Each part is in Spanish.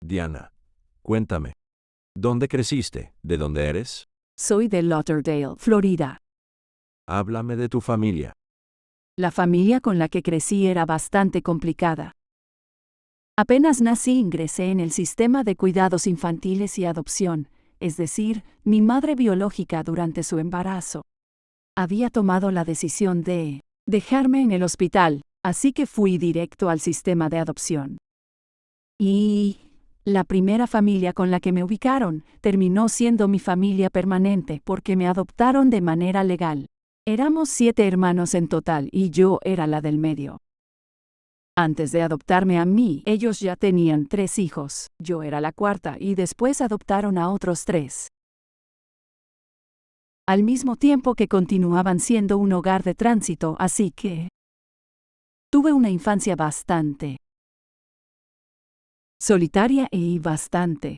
Diana, cuéntame. ¿Dónde creciste? ¿De dónde eres? Soy de Lauderdale, Florida. Háblame de tu familia. La familia con la que crecí era bastante complicada. Apenas nací ingresé en el sistema de cuidados infantiles y adopción, es decir, mi madre biológica durante su embarazo había tomado la decisión de dejarme en el hospital, así que fui directo al sistema de adopción. Y la primera familia con la que me ubicaron terminó siendo mi familia permanente porque me adoptaron de manera legal. Éramos 7 hermanos en total y yo era la del medio. Antes de adoptarme a mí, ellos ya tenían 3 hijos, yo era la cuarta y después adoptaron a otros 3. Al mismo tiempo que continuaban siendo un hogar de tránsito, así que tuve una infancia bastante solitaria y bastante,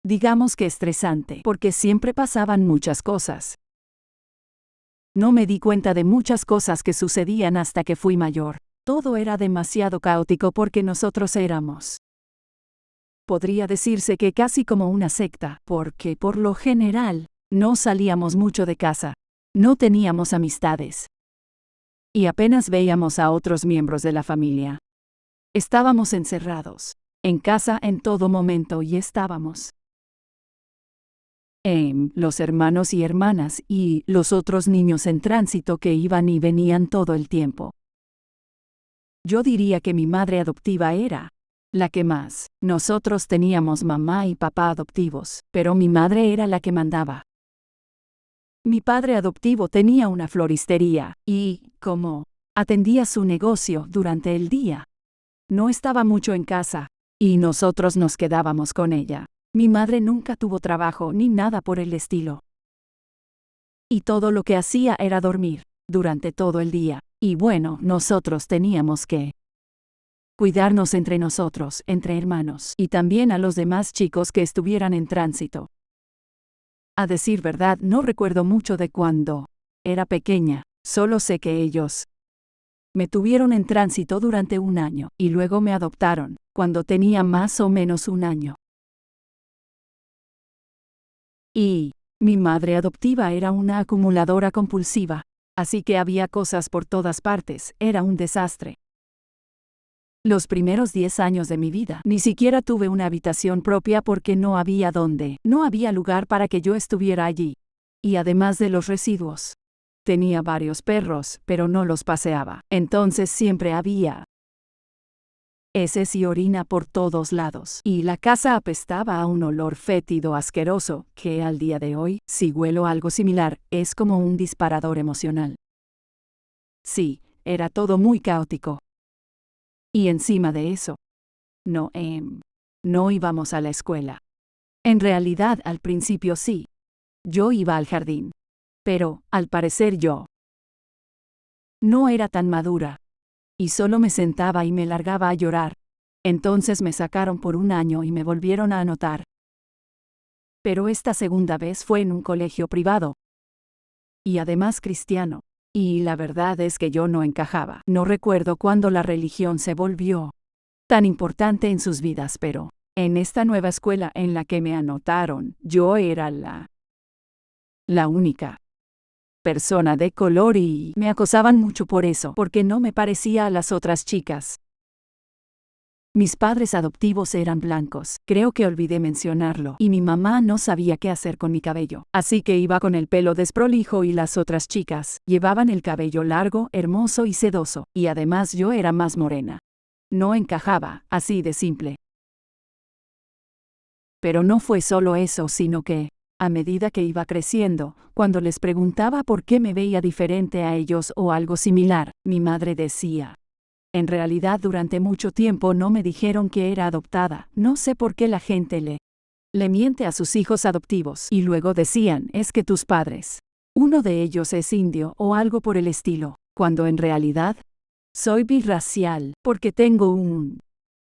digamos que estresante, porque siempre pasaban muchas cosas. No me di cuenta de muchas cosas que sucedían hasta que fui mayor. Todo era demasiado caótico porque nosotros éramos, podría decirse que casi como una secta, porque por lo general no salíamos mucho de casa, no teníamos amistades y apenas veíamos a otros miembros de la familia. Estábamos encerrados en casa en todo momento y estábamos los hermanos y hermanas y los otros niños en tránsito que iban y venían todo el tiempo. Yo diría que mi madre adoptiva era la que más. Nosotros teníamos mamá y papá adoptivos, pero mi madre era la que mandaba. Mi padre adoptivo tenía una floristería y, como atendía su negocio durante el día, no estaba mucho en casa, y nosotros nos quedábamos con ella. Mi madre nunca tuvo trabajo ni nada por el estilo. Y todo lo que hacía era dormir durante todo el día. Y bueno, nosotros teníamos que cuidarnos entre nosotros, entre hermanos, y también a los demás chicos que estuvieran en tránsito. A decir verdad, no recuerdo mucho de cuando era pequeña, solo sé que ellos me tuvieron en tránsito durante 1 año, y luego me adoptaron, cuando tenía más o menos 1 año. Y mi madre adoptiva era una acumuladora compulsiva, así que había cosas por todas partes, era un desastre. Los primeros 10 años de mi vida, ni siquiera tuve una habitación propia porque no había lugar para que yo estuviera allí. Y además de los residuos, tenía varios perros, pero no los paseaba. Entonces siempre había heces y orina por todos lados. Y la casa apestaba a un olor fétido asqueroso, que al día de hoy, si huelo algo similar, es como un disparador emocional. Sí, era todo muy caótico. Y encima de eso, no íbamos a la escuela. En realidad, al principio sí. Yo iba al jardín. Pero, al parecer yo no era tan madura. Y solo me sentaba y me largaba a llorar. Entonces me sacaron por 1 año y me volvieron a anotar. Pero esta segunda vez fue en un colegio privado. Y además cristiano. Y la verdad es que yo no encajaba. No recuerdo cuándo la religión se volvió tan importante en sus vidas, pero en esta nueva escuela en la que me anotaron, yo era la única persona de color y me acosaban mucho por eso, porque no me parecía a las otras chicas. Mis padres adoptivos eran blancos, creo que olvidé mencionarlo, y mi mamá no sabía qué hacer con mi cabello, así que iba con el pelo desprolijo y las otras chicas llevaban el cabello largo, hermoso y sedoso, y además yo era más morena. No encajaba, así de simple. Pero no fue solo eso, sino que, a medida que iba creciendo, cuando les preguntaba por qué me veía diferente a ellos o algo similar, mi madre decía: en realidad durante mucho tiempo no me dijeron que era adoptada, no sé por qué la gente le miente a sus hijos adoptivos. Y luego decían, es que tus padres, uno de ellos es indio o algo por el estilo, cuando en realidad, soy birracial, porque tengo un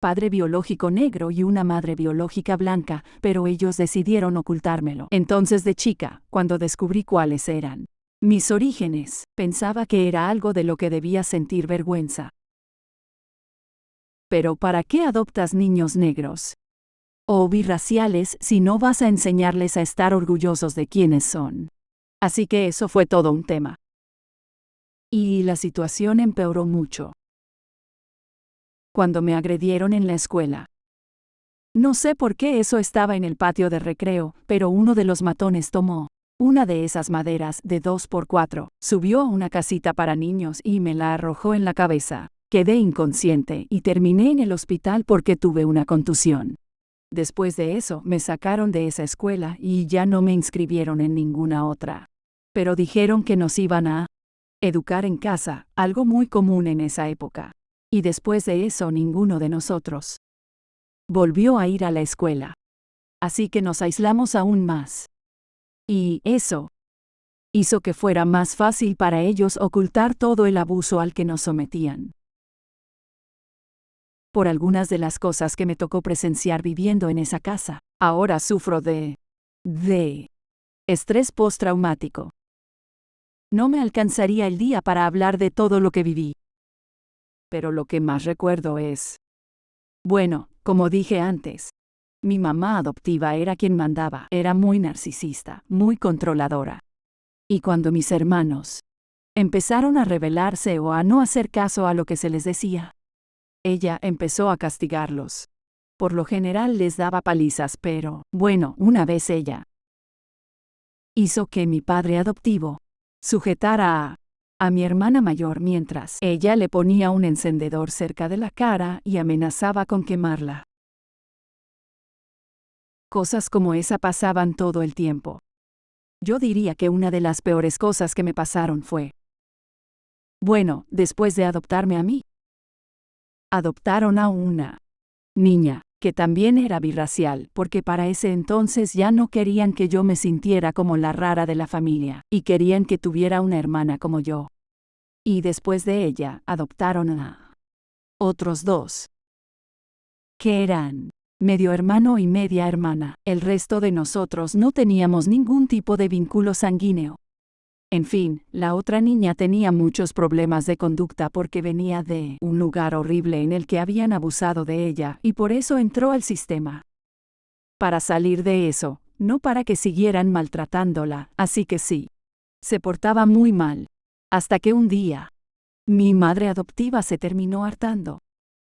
padre biológico negro y una madre biológica blanca, pero ellos decidieron ocultármelo. Entonces de chica, cuando descubrí cuáles eran mis orígenes, pensaba que era algo de lo que debía sentir vergüenza. Pero ¿para qué adoptas niños negros o birraciales si no vas a enseñarles a estar orgullosos de quiénes son? Así que eso fue todo un tema. Y la situación empeoró mucho cuando me agredieron en la escuela. No sé por qué eso estaba en el patio de recreo, pero uno de los matones tomó una de esas maderas de 2x4, subió a una casita para niños y me la arrojó en la cabeza. Quedé inconsciente y terminé en el hospital porque tuve una contusión. Después de eso, me sacaron de esa escuela y ya no me inscribieron en ninguna otra. Pero dijeron que nos iban a educar en casa, algo muy común en esa época. Y después de eso ninguno de nosotros volvió a ir a la escuela. Así que nos aislamos aún más. Y eso hizo que fuera más fácil para ellos ocultar todo el abuso al que nos sometían. Por algunas de las cosas que me tocó presenciar viviendo en esa casa, ahora sufro de estrés postraumático. No me alcanzaría el día para hablar de todo lo que viví. Pero lo que más recuerdo es... Bueno, como dije antes, mi mamá adoptiva era quien mandaba, era muy narcisista, muy controladora. Y cuando mis hermanos empezaron a rebelarse o a no hacer caso a lo que se les decía, ella empezó a castigarlos. Por lo general les daba palizas, pero, bueno, una vez ella hizo que mi padre adoptivo sujetara a mi hermana mayor mientras ella le ponía un encendedor cerca de la cara y amenazaba con quemarla. Cosas como esa pasaban todo el tiempo. Yo diría que una de las peores cosas que me pasaron fue... Bueno, después de adoptarme a mí, adoptaron a una niña, que también era birracial, porque para ese entonces ya no querían que yo me sintiera como la rara de la familia, y querían que tuviera una hermana como yo. Y después de ella, adoptaron a otros dos, que eran medio hermano y media hermana. El resto de nosotros no teníamos ningún tipo de vínculo sanguíneo. En fin, la otra niña tenía muchos problemas de conducta porque venía de un lugar horrible en el que habían abusado de ella y por eso entró al sistema. Para salir de eso, no para que siguieran maltratándola, así que sí. Se portaba muy mal. Hasta que un día, mi madre adoptiva se terminó hartando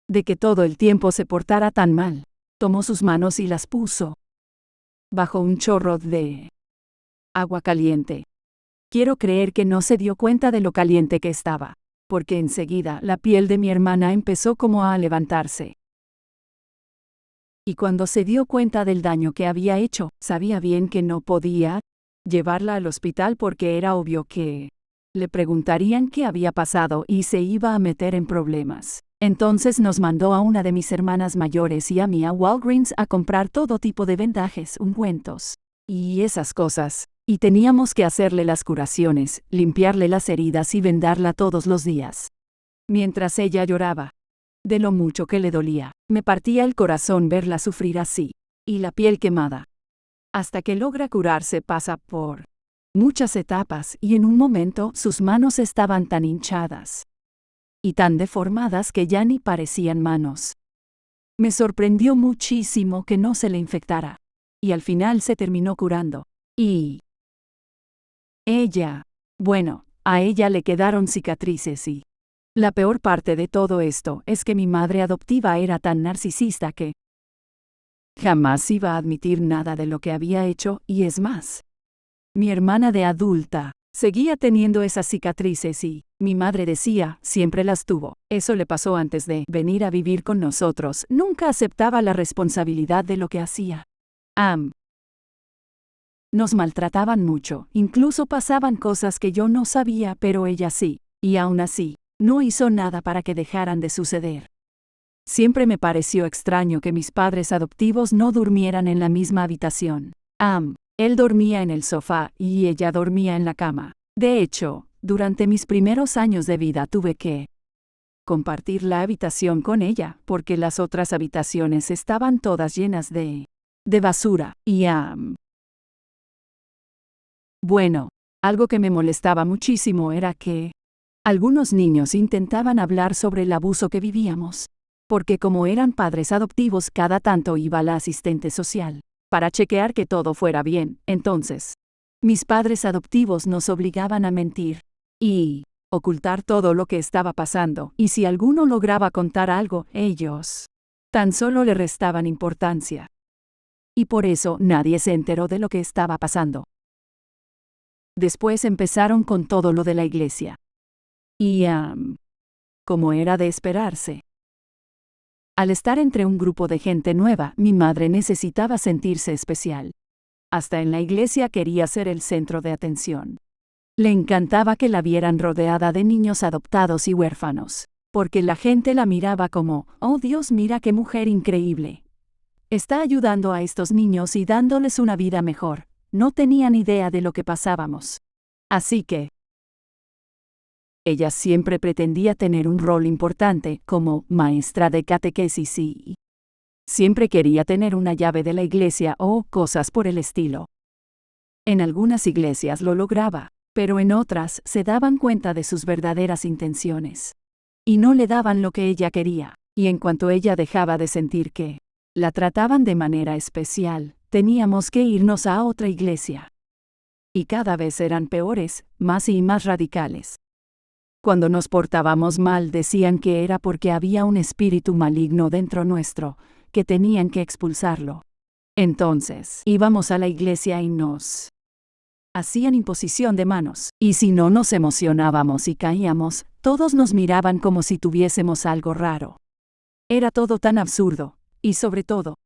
de que todo el tiempo se portara tan mal. Tomó sus manos y las puso bajo un chorro de agua caliente. Quiero creer que no se dio cuenta de lo caliente que estaba, porque enseguida la piel de mi hermana empezó como a levantarse. Y cuando se dio cuenta del daño que había hecho, sabía bien que no podía llevarla al hospital porque era obvio que le preguntarían qué había pasado y se iba a meter en problemas. Entonces nos mandó a una de mis hermanas mayores y a mí a Walgreens a comprar todo tipo de vendajes, ungüentos y esas cosas. Y teníamos que hacerle las curaciones, limpiarle las heridas y vendarla todos los días. Mientras ella lloraba, de lo mucho que le dolía, me partía el corazón verla sufrir así, y la piel quemada. Hasta que logra curarse pasa por muchas etapas y en un momento sus manos estaban tan hinchadas y tan deformadas que ya ni parecían manos. Me sorprendió muchísimo que no se le infectara, y al final se terminó curando. Y ella, bueno, a ella le quedaron cicatrices y la peor parte de todo esto es que mi madre adoptiva era tan narcisista que jamás iba a admitir nada de lo que había hecho y es más. Mi hermana de adulta seguía teniendo esas cicatrices y mi madre decía, siempre las tuvo. Eso le pasó antes de venir a vivir con nosotros. Nunca aceptaba la responsabilidad de lo que hacía. Nos maltrataban mucho, incluso pasaban cosas que yo no sabía, pero ella sí, y aún así, no hizo nada para que dejaran de suceder. Siempre me pareció extraño que mis padres adoptivos no durmieran en la misma habitación. Él dormía en el sofá y ella dormía en la cama. De hecho, durante mis primeros años de vida tuve que compartir la habitación con ella, porque las otras habitaciones estaban todas llenas de basura, y bueno, algo que me molestaba muchísimo era que algunos niños intentaban hablar sobre el abuso que vivíamos. porque como eran padres adoptivos, cada tanto iba la asistente social para chequear que todo fuera bien. Entonces, mis padres adoptivos nos obligaban a mentir y ocultar todo lo que estaba pasando, y si alguno lograba contar algo, ellos tan solo le restaban importancia. Y por eso nadie se enteró de lo que estaba pasando. Después empezaron con todo lo de la iglesia. Y, como era de esperarse, al estar entre un grupo de gente nueva, mi madre necesitaba sentirse especial. Hasta en la iglesia quería ser el centro de atención. Le encantaba que la vieran rodeada de niños adoptados y huérfanos, porque la gente la miraba como, oh Dios, mira qué mujer increíble. Está ayudando a estos niños y dándoles una vida mejor. No tenían idea de lo que pasábamos. Así que ella siempre pretendía tener un rol importante como maestra de catequesis y siempre quería tener una llave de la iglesia o cosas por el estilo. En algunas iglesias lo lograba, pero en otras se daban cuenta de sus verdaderas intenciones y no le daban lo que ella quería, y en cuanto ella dejaba de sentir que la trataban de manera especial, teníamos que irnos a otra iglesia. Y cada vez eran peores, más y más radicales. Cuando nos portábamos mal decían que era porque había un espíritu maligno dentro nuestro, que tenían que expulsarlo. Entonces, íbamos a la iglesia y nos hacían imposición de manos, y si no nos emocionábamos y caíamos, todos nos miraban como si tuviésemos algo raro. Era todo tan absurdo, y sobre todo,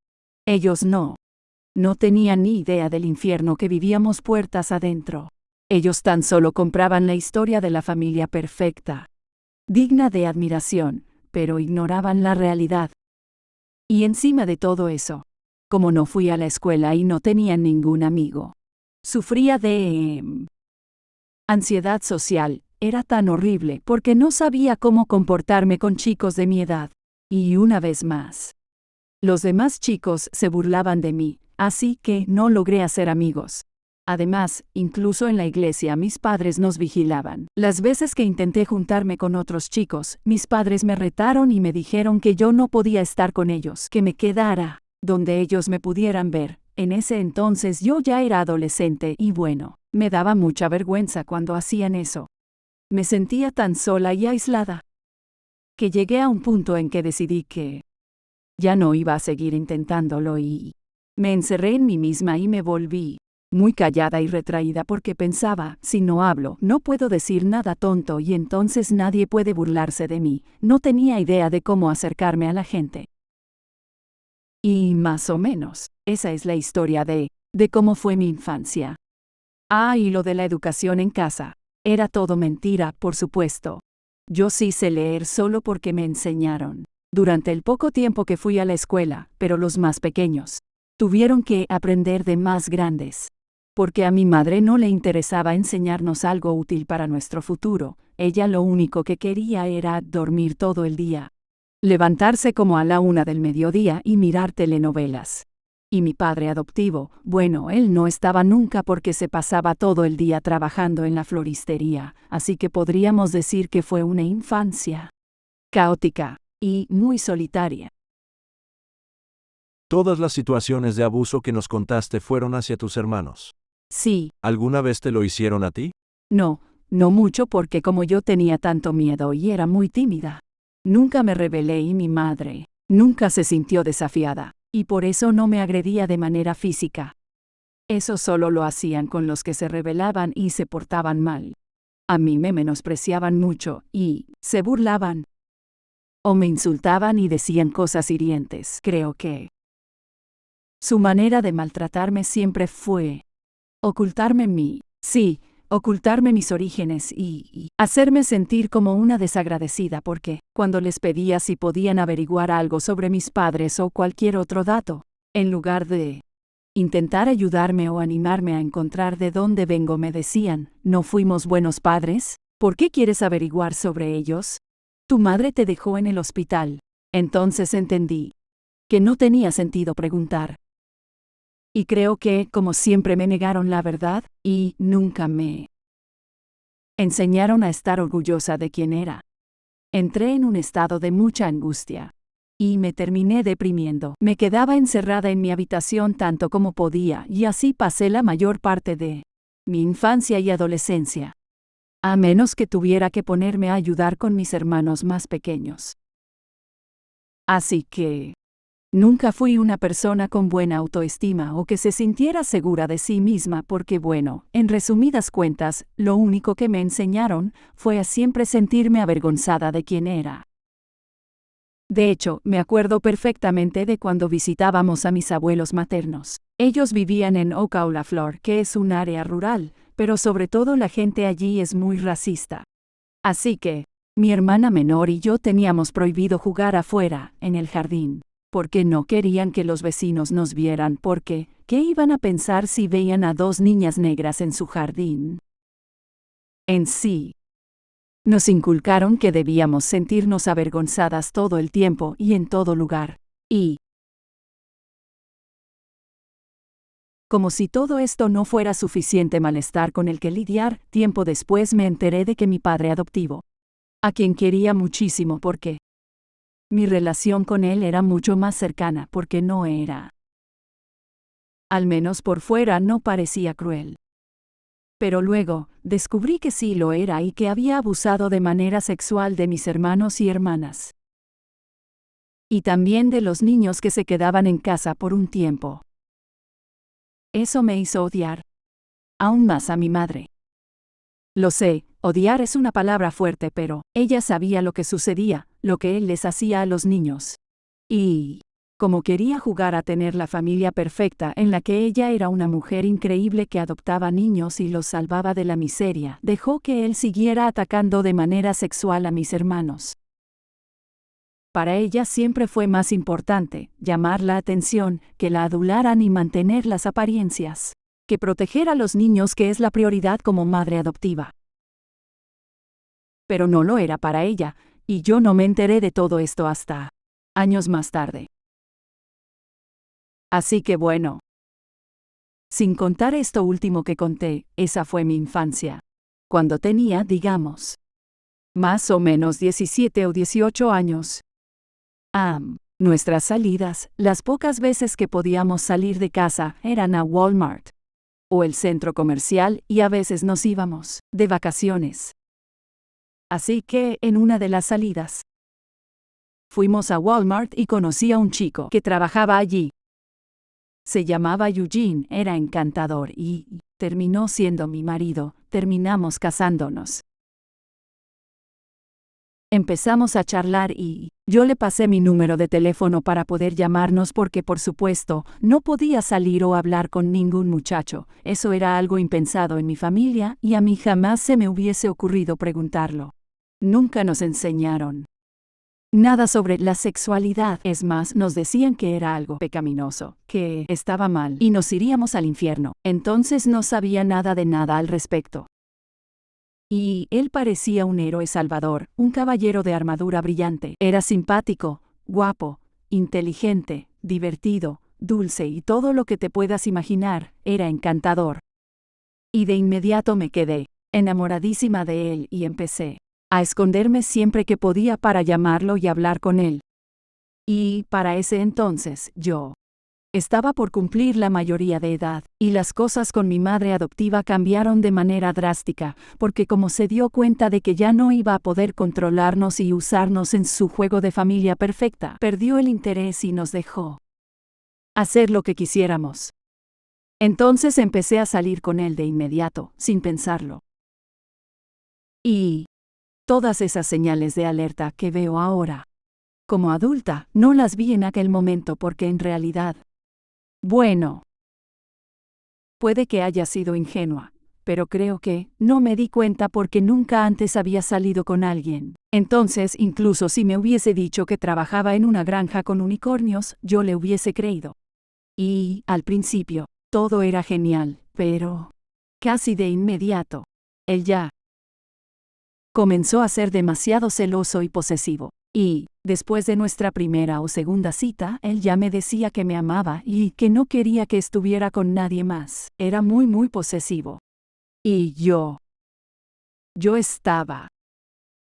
ellos no tenían ni idea del infierno que vivíamos puertas adentro. Ellos tan solo compraban la historia de la familia perfecta, digna de admiración, pero ignoraban la realidad. Y encima de todo eso, como no fui a la escuela y no tenía ningún amigo, sufría de ansiedad social. Era tan horrible porque no sabía cómo comportarme con chicos de mi edad. Y una vez más, los demás chicos se burlaban de mí, así que no logré hacer amigos. Además, incluso en la iglesia mis padres nos vigilaban. Las veces que intenté juntarme con otros chicos, mis padres me retaron y me dijeron que yo no podía estar con ellos, que me quedara donde ellos me pudieran ver. En ese entonces yo ya era adolescente y bueno, me daba mucha vergüenza cuando hacían eso. Me sentía tan sola y aislada que llegué a un punto en que decidí que ya no iba a seguir intentándolo y me encerré en mí misma y me volví muy callada y retraída porque pensaba, si no hablo, no puedo decir nada tonto y entonces nadie puede burlarse de mí. No tenía idea de cómo acercarme a la gente. Y más o menos, esa es la historia de cómo fue mi infancia. Y lo de la educación en casa. Era todo mentira, por supuesto. Yo sí sé leer solo porque me enseñaron durante el poco tiempo que fui a la escuela, pero los más pequeños tuvieron que aprender de más grandes. Porque a mi madre no le interesaba enseñarnos algo útil para nuestro futuro. Ella lo único que quería era dormir todo el día, levantarse como a la 1 del mediodía y mirar telenovelas. Y mi padre adoptivo, bueno, él no estaba nunca porque se pasaba todo el día trabajando en la floristería, así que podríamos decir que fue una infancia caótica y muy solitaria. Todas las situaciones de abuso que nos contaste fueron hacia tus hermanos. Sí. ¿Alguna vez te lo hicieron a ti? No mucho porque como yo tenía tanto miedo y era muy tímida, nunca me rebelé y mi madre nunca se sintió desafiada, y por eso no me agredía de manera física. Eso solo lo hacían con los que se rebelaban y se portaban mal. A mí me menospreciaban mucho y se burlaban. O me insultaban y decían cosas hirientes. Creo que su manera de maltratarme siempre fue ocultarme ocultarme mis orígenes y hacerme sentir como una desagradecida porque, cuando les pedía si podían averiguar algo sobre mis padres o cualquier otro dato, en lugar de intentar ayudarme o animarme a encontrar de dónde vengo, me decían, ¿no fuimos buenos padres? ¿Por qué quieres averiguar sobre ellos? Tu madre te dejó en el hospital. Entonces entendí que no tenía sentido preguntar. Y creo que, como siempre, me negaron la verdad, y nunca me enseñaron a estar orgullosa de quién era. Entré en un estado de mucha angustia. Y me terminé deprimiendo. Me quedaba encerrada en mi habitación tanto como podía y así pasé la mayor parte de mi infancia y adolescencia. A menos que tuviera que ponerme a ayudar con mis hermanos más pequeños. Así que nunca fui una persona con buena autoestima o que se sintiera segura de sí misma porque bueno, en resumidas cuentas, lo único que me enseñaron fue a siempre sentirme avergonzada de quién era. De hecho, me acuerdo perfectamente de cuando visitábamos a mis abuelos maternos. Ellos vivían en Ocauliaflor, que es un área rural, pero sobre todo la gente allí es muy racista. Así que, mi hermana menor y yo teníamos prohibido jugar afuera, en el jardín, porque no querían que los vecinos nos vieran porque, ¿qué iban a pensar si veían a dos niñas negras en su jardín? En sí, nos inculcaron que debíamos sentirnos avergonzadas todo el tiempo y en todo lugar. Y, como si todo esto no fuera suficiente malestar con el que lidiar, tiempo después me enteré de que mi padre adoptivo, a quien quería muchísimo porque mi relación con él era mucho más cercana porque no era. Al menos por fuera no parecía cruel. Pero luego, descubrí que sí lo era y que había abusado de manera sexual de mis hermanos y hermanas. Y también de los niños que se quedaban en casa por un tiempo. Eso me hizo odiar aún más a mi madre. Lo sé, odiar es una palabra fuerte, pero ella sabía lo que sucedía, lo que él les hacía a los niños. Y, como quería jugar a tener la familia perfecta en la que ella era una mujer increíble que adoptaba niños y los salvaba de la miseria, dejó que él siguiera atacando de manera sexual a mis hermanos. Para ella siempre fue más importante llamar la atención, que la adularan y mantener las apariencias, que proteger a los niños, que es la prioridad como madre adoptiva. Pero no lo era para ella, y yo no me enteré de todo esto hasta años más tarde. Así que bueno. Sin contar esto último que conté, esa fue mi infancia. Cuando tenía, digamos, más o menos 17 o 18 años. Nuestras salidas, las pocas veces que podíamos salir de casa, eran a Walmart o el centro comercial y a veces nos íbamos de vacaciones. Así que, en una de las salidas, fuimos a Walmart y conocí a un chico que trabajaba allí. Se llamaba Eugene, era encantador y terminó siendo mi marido, terminamos casándonos. Empezamos a charlar y yo le pasé mi número de teléfono para poder llamarnos porque por supuesto no podía salir o hablar con ningún muchacho, eso era algo impensado en mi familia y a mí jamás se me hubiese ocurrido preguntarlo. Nunca nos enseñaron nada sobre la sexualidad, es más, nos decían que era algo pecaminoso, que estaba mal y nos iríamos al infierno, entonces no sabía nada de nada al respecto. Y él parecía un héroe salvador, un caballero de armadura brillante, era simpático, guapo, inteligente, divertido, dulce y todo lo que te puedas imaginar, era encantador. Y de inmediato me quedé enamoradísima de él y empecé a esconderme siempre que podía para llamarlo y hablar con él. Y, para ese entonces, yo estaba por cumplir la mayoría de edad, y las cosas con mi madre adoptiva cambiaron de manera drástica, porque como se dio cuenta de que ya no iba a poder controlarnos y usarnos en su juego de familia perfecta, perdió el interés y nos dejó hacer lo que quisiéramos. Entonces empecé a salir con él de inmediato, sin pensarlo. Y todas esas señales de alerta que veo ahora, como adulta, no las vi en aquel momento porque en realidad, bueno, puede que haya sido ingenua, pero creo que no me di cuenta porque nunca antes había salido con alguien. Entonces, incluso si me hubiese dicho que trabajaba en una granja con unicornios, yo le hubiese creído. Y, al principio, todo era genial, pero casi de inmediato, él ya comenzó a ser demasiado celoso y posesivo. Y, después de nuestra primera o segunda cita, él ya me decía que me amaba y que no quería que estuviera con nadie más. Era muy posesivo. Y yo estaba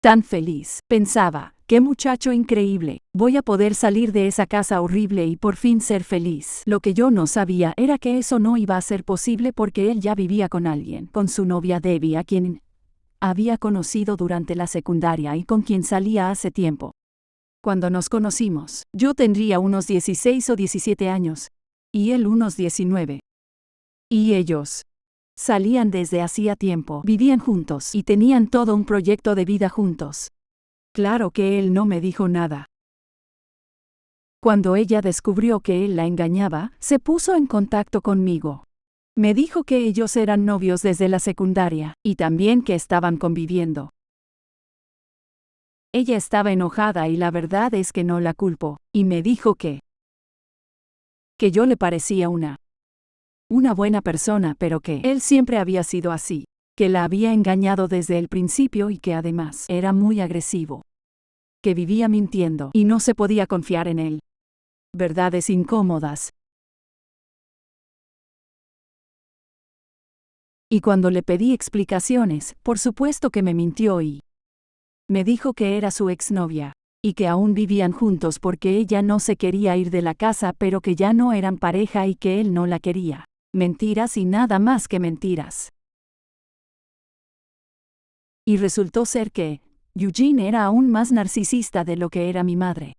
Tan feliz, pensaba, qué muchacho increíble, voy a poder salir de esa casa horrible y por fin ser feliz. Lo que yo no sabía era que eso no iba a ser posible porque él ya vivía con alguien, con su novia Debbie, a quien había conocido durante la secundaria y con quien salía hace tiempo. Cuando nos conocimos, yo tendría unos 16 o 17 años, y él unos 19. Y ellos salían desde hacía tiempo, vivían juntos y tenían todo un proyecto de vida juntos. Claro que él no me dijo nada. Cuando ella descubrió que él la engañaba, se puso en contacto conmigo. Me dijo que ellos eran novios desde la secundaria, y también que estaban conviviendo. Ella estaba enojada y la verdad es que no la culpo, y me dijo que yo le parecía una buena persona, pero que él siempre había sido así, que la había engañado desde el principio y que además era muy agresivo, que vivía mintiendo y no se podía confiar en él. Verdades incómodas. Y cuando le pedí explicaciones, por supuesto que me mintió y me dijo que era su exnovia, y que aún vivían juntos porque ella no se quería ir de la casa, pero que ya no eran pareja y que él no la quería. Mentiras y nada más que mentiras. Y resultó ser que Eugene era aún más narcisista de lo que era mi madre.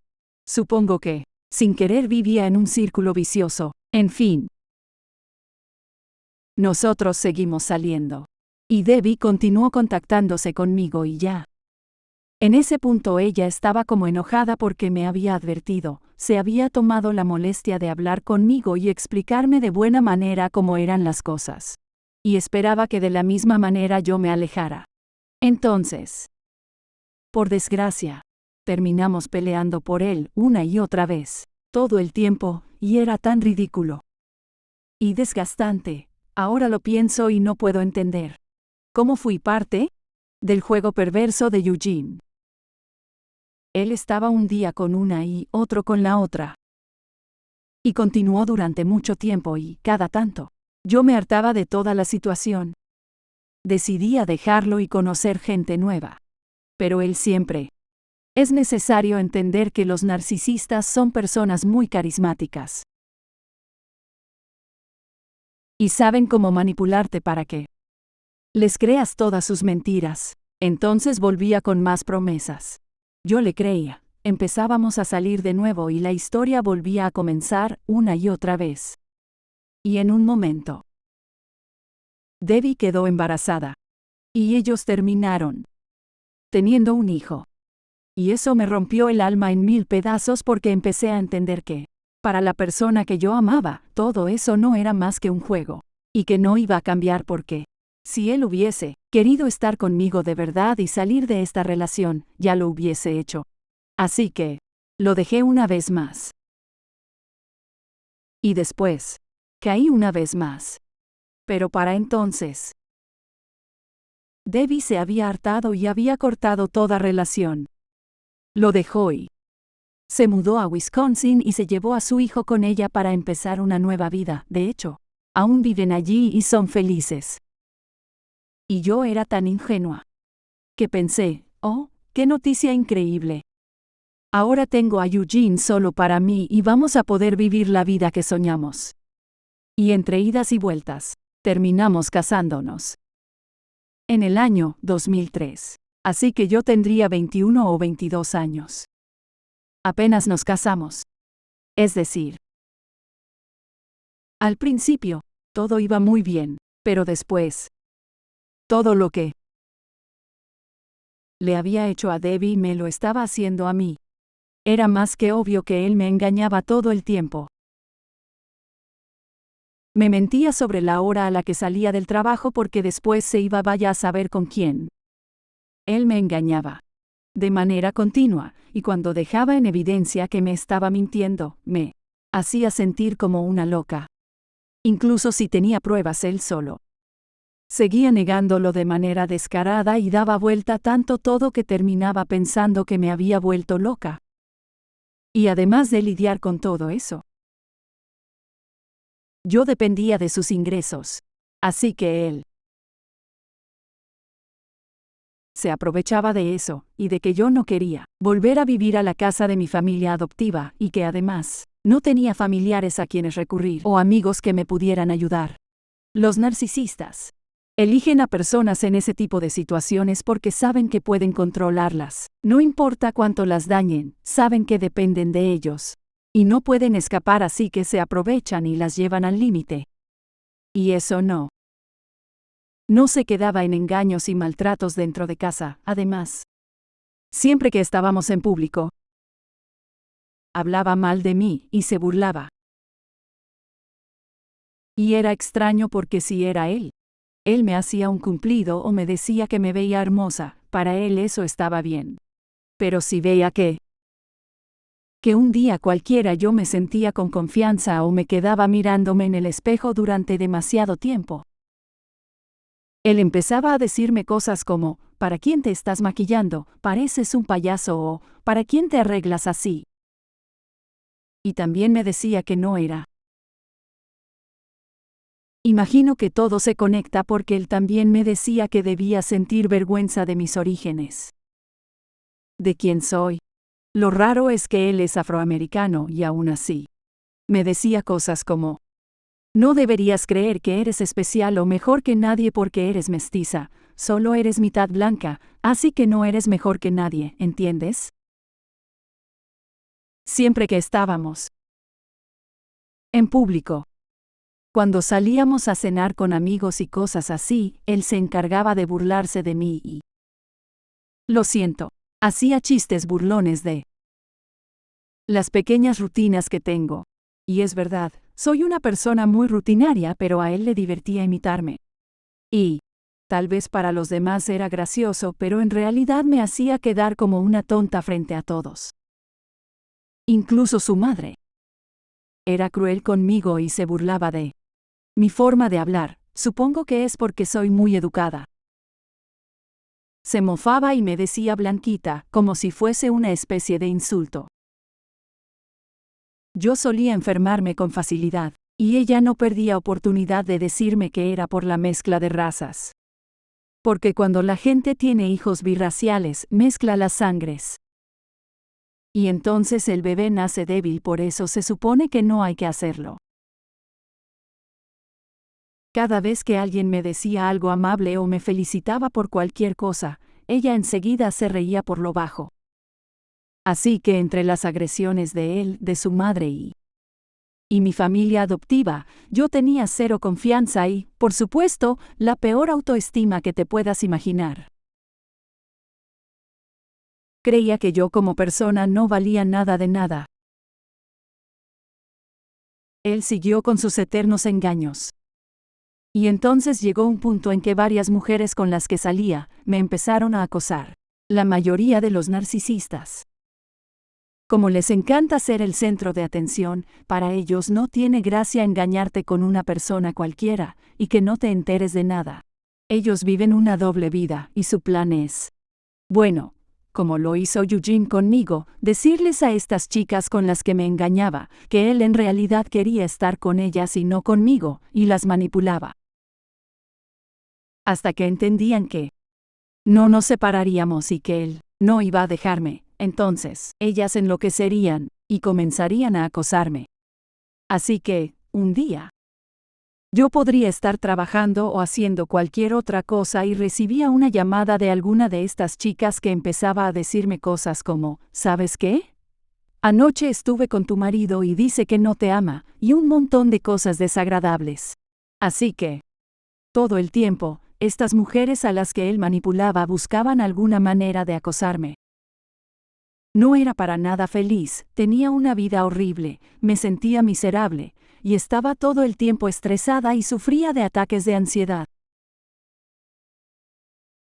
Supongo que, sin querer, vivía en un círculo vicioso. En fin. Nosotros seguimos saliendo. Y Debbie continuó contactándose conmigo y ya. En ese punto ella estaba como enojada porque me había advertido, se había tomado la molestia de hablar conmigo y explicarme de buena manera cómo eran las cosas. Y esperaba que de la misma manera yo me alejara. Entonces, por desgracia, terminamos peleando por él una y otra vez, todo el tiempo, y era tan ridículo y desgastante. Ahora lo pienso y no puedo entender cómo fui parte del juego perverso de Eugene. Él estaba un día con una y otro con la otra. Y continuó durante mucho tiempo y, cada tanto, yo me hartaba de toda la situación. Decidí a dejarlo y conocer gente nueva. Pero él siempre. Es necesario entender que los narcisistas son personas muy carismáticas. Y saben cómo manipularte para que les creas todas sus mentiras. Entonces volvía con más promesas. Yo le creía. Empezábamos a salir de nuevo y la historia volvía a comenzar una y otra vez. Y en un momento, Debbie quedó embarazada. Y ellos terminaron teniendo un hijo. Y eso me rompió el alma en 1000 pedazos porque empecé a entender que, para la persona que yo amaba, todo eso no era más que un juego. Y que no iba a cambiar porque, si él hubiese querido estar conmigo de verdad y salir de esta relación, ya lo hubiese hecho. Así que, lo dejé una vez más. Y después, caí una vez más. Pero para entonces, Debbie se había hartado y había cortado toda relación. Lo dejó y se mudó a Wisconsin y se llevó a su hijo con ella para empezar una nueva vida. De hecho, aún viven allí y son felices. Y yo era tan ingenua que pensé, oh, qué noticia increíble. Ahora tengo a Eugene solo para mí y vamos a poder vivir la vida que soñamos. Y entre idas y vueltas, terminamos casándonos. En el año 2003. Así que yo tendría 21 o 22 años. Apenas nos casamos. Es decir, al principio, todo iba muy bien, pero después, todo lo que le había hecho a Debbie me lo estaba haciendo a mí. Era más que obvio que él me engañaba todo el tiempo. Me mentía sobre la hora a la que salía del trabajo porque después se iba vaya a saber con quién. Él me engañaba de manera continua, y cuando dejaba en evidencia que me estaba mintiendo, me hacía sentir como una loca. Incluso si tenía pruebas él solo seguía negándolo de manera descarada y daba vuelta tanto todo que terminaba pensando que me había vuelto loca. Y además de lidiar con todo eso, yo dependía de sus ingresos. Así que él Se aprovechaba de eso, y de que yo no quería volver a vivir a la casa de mi familia adoptiva, y que además no tenía familiares a quienes recurrir o amigos que me pudieran ayudar. Los narcisistas eligen a personas en ese tipo de situaciones porque saben que pueden controlarlas. No importa cuánto las dañen, saben que dependen de ellos. Y no pueden escapar, así que se aprovechan y las llevan al límite. Y eso no se quedaba en engaños y maltratos dentro de casa. Además, siempre que estábamos en público, hablaba mal de mí y se burlaba. Y era extraño porque si era él me hacía un cumplido o me decía que me veía hermosa, para él eso estaba bien. Pero si veía que un día cualquiera yo me sentía con confianza o me quedaba mirándome en el espejo durante demasiado tiempo, él empezaba a decirme cosas como, ¿para quién te estás maquillando? Pareces un payaso, o ¿para quién te arreglas así? Y también me decía que no era. Imagino que todo se conecta porque él también me decía que debía sentir vergüenza de mis orígenes. ¿De quién soy? Lo raro es que él es afroamericano y aún así me decía cosas como, no deberías creer que eres especial o mejor que nadie porque eres mestiza, solo eres mitad blanca, así que no eres mejor que nadie, ¿entiendes? Siempre que estábamos en público, cuando salíamos a cenar con amigos y cosas así, él se encargaba de burlarse de mí y, lo siento, hacía chistes burlones de las pequeñas rutinas que tengo. Y es verdad, soy una persona muy rutinaria, pero a él le divertía imitarme. Y tal vez para los demás era gracioso, pero en realidad me hacía quedar como una tonta frente a todos. Incluso su madre era cruel conmigo y se burlaba de mi forma de hablar, supongo que es porque soy muy educada. Se mofaba y me decía blanquita, como si fuese una especie de insulto. Yo solía enfermarme con facilidad, y ella no perdía oportunidad de decirme que era por la mezcla de razas. Porque cuando la gente tiene hijos birraciales, mezcla las sangres. Y entonces el bebé nace débil, por eso se supone que no hay que hacerlo. Cada vez que alguien me decía algo amable o me felicitaba por cualquier cosa, ella enseguida se reía por lo bajo. Así que entre las agresiones de él, de su madre y mi familia adoptiva, yo tenía cero confianza y, por supuesto, la peor autoestima que te puedas imaginar. Creía que yo como persona no valía nada de nada. Él siguió con sus eternos engaños. Y entonces llegó un punto en que varias mujeres con las que salía me empezaron a acosar. La mayoría de los narcisistas, como les encanta ser el centro de atención, para ellos no tiene gracia engañarte con una persona cualquiera, y que no te enteres de nada. Ellos viven una doble vida, y su plan es, bueno, como lo hizo Eugene conmigo, decirles a estas chicas con las que me engañaba, que él en realidad quería estar con ellas y no conmigo, y las manipulaba. Hasta que entendían que no nos separaríamos y que él no iba a dejarme. Entonces, ellas enloquecerían y comenzarían a acosarme. Así que, un día, yo podría estar trabajando o haciendo cualquier otra cosa y recibía una llamada de alguna de estas chicas que empezaba a decirme cosas como, ¿sabes qué? Anoche estuve con tu marido y dice que no te ama, y un montón de cosas desagradables. Así que, todo el tiempo, estas mujeres a las que él manipulaba buscaban alguna manera de acosarme. No era para nada feliz, tenía una vida horrible, me sentía miserable, y estaba todo el tiempo estresada y sufría de ataques de ansiedad.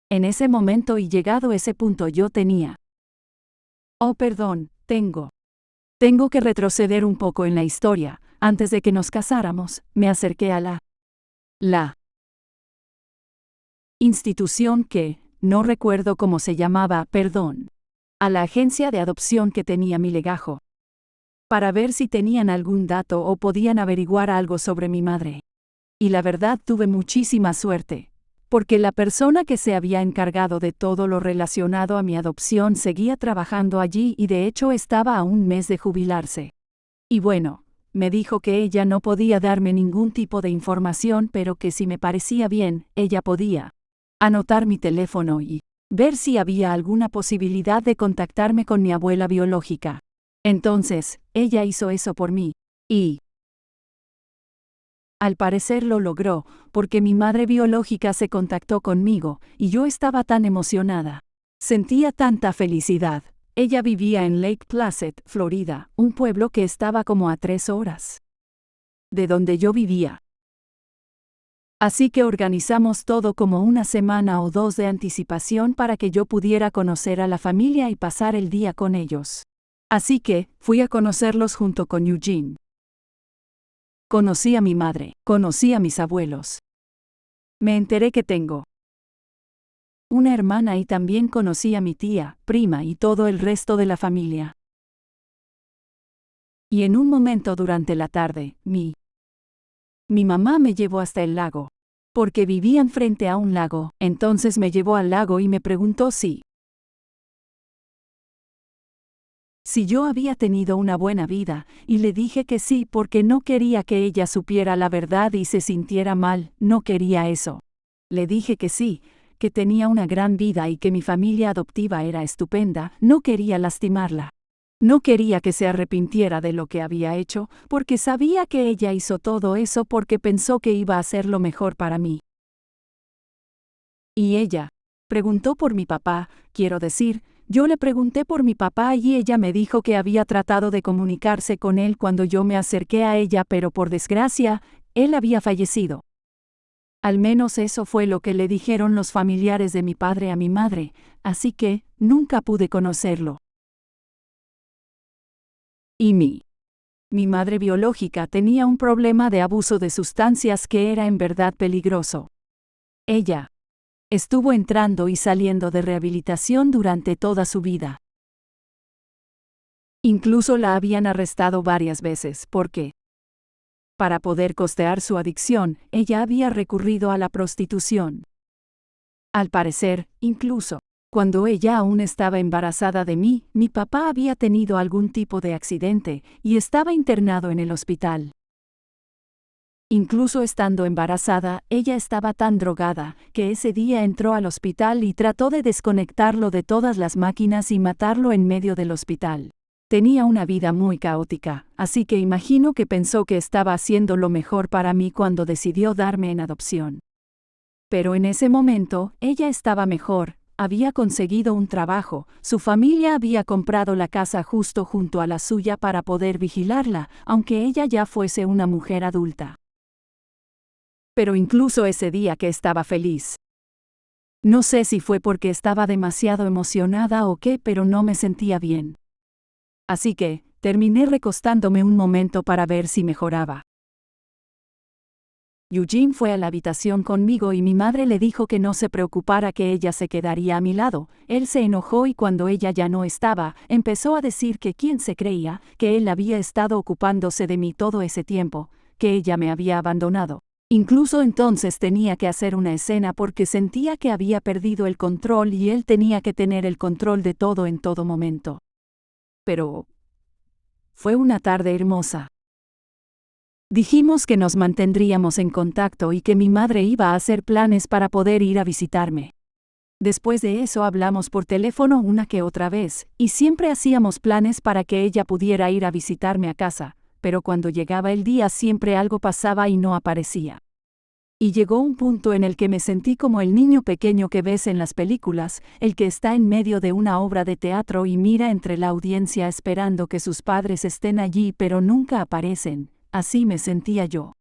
En ese momento y llegado ese punto yo tenía. Oh, perdón, tengo que retroceder un poco en la historia. Antes de que nos casáramos, me acerqué a la institución que, no recuerdo cómo se llamaba, a la agencia de adopción que tenía mi legajo, para ver si tenían algún dato o podían averiguar algo sobre mi madre. Y la verdad tuve muchísima suerte, porque la persona que se había encargado de todo lo relacionado a mi adopción seguía trabajando allí y de hecho estaba a un mes de jubilarse. Y bueno, me dijo que ella no podía darme ningún tipo de información, pero que si me parecía bien, ella podía anotar mi teléfono y ver si había alguna posibilidad de contactarme con mi abuela biológica. Entonces, ella hizo eso por mí. Y al parecer lo logró, porque mi madre biológica se contactó conmigo, y yo estaba tan emocionada. Sentía tanta felicidad. Ella vivía en Lake Placid, Florida, un pueblo que estaba como a 3 horas de donde yo vivía. Así que organizamos todo como una semana o 2 de anticipación para que yo pudiera conocer a la familia y pasar el día con ellos. Así que, fui a conocerlos junto con Eugene. Conocí a mi madre, conocí a mis abuelos. Me enteré que tengo una hermana y también conocí a mi tía, prima y todo el resto de la familia. Y en un momento durante la tarde, mi mamá me llevó hasta el lago. Porque vivían frente a un lago, entonces me llevó al lago y me preguntó si yo había tenido una buena vida, y le dije que sí porque no quería que ella supiera la verdad y se sintiera mal, no quería eso. Le dije que sí, que tenía una gran vida y que mi familia adoptiva era estupenda, no quería lastimarla. No quería que se arrepintiera de lo que había hecho, porque sabía que ella hizo todo eso porque pensó que iba a ser lo mejor para mí. Y ella preguntó por mi papá, quiero decir, yo le pregunté por mi papá y ella me dijo que había tratado de comunicarse con él cuando yo me acerqué a ella, pero por desgracia, él había fallecido. Al menos eso fue lo que le dijeron los familiares de mi padre a mi madre, así que nunca pude conocerlo. Y mi madre biológica tenía un problema de abuso de sustancias que era en verdad peligroso. Ella estuvo entrando y saliendo de rehabilitación durante toda su vida. Incluso la habían arrestado varias veces porque, para poder costear su adicción, ella había recurrido a la prostitución. Al parecer, incluso, cuando ella aún estaba embarazada de mí, mi papá había tenido algún tipo de accidente y estaba internado en el hospital. Incluso estando embarazada, ella estaba tan drogada, que ese día entró al hospital y trató de desconectarlo de todas las máquinas y matarlo en medio del hospital. Tenía una vida muy caótica, así que imagino que pensó que estaba haciendo lo mejor para mí cuando decidió darme en adopción. Pero en ese momento, ella estaba mejor, había conseguido un trabajo, su familia había comprado la casa justo junto a la suya para poder vigilarla, aunque ella ya fuese una mujer adulta. Pero incluso ese día que estaba feliz. No sé si fue porque estaba demasiado emocionada o qué, pero no me sentía bien. Así que, terminé recostándome un momento para ver si mejoraba. Eugene fue a la habitación conmigo y mi madre le dijo que no se preocupara, que ella se quedaría a mi lado. Él se enojó y cuando ella ya no estaba, empezó a decir que quién se creía, que él había estado ocupándose de mí todo ese tiempo, que ella me había abandonado. Incluso entonces tenía que hacer una escena porque sentía que había perdido el control y él tenía que tener el control de todo en todo momento. Pero fue una tarde hermosa. Dijimos que nos mantendríamos en contacto y que mi madre iba a hacer planes para poder ir a visitarme. Después de eso hablamos por teléfono una que otra vez, y siempre hacíamos planes para que ella pudiera ir a visitarme a casa, pero cuando llegaba el día siempre algo pasaba y no aparecía. Y llegó un punto en el que me sentí como el niño pequeño que ves en las películas, el que está en medio de una obra de teatro y mira entre la audiencia esperando que sus padres estén allí pero nunca aparecen. Así me sentía yo.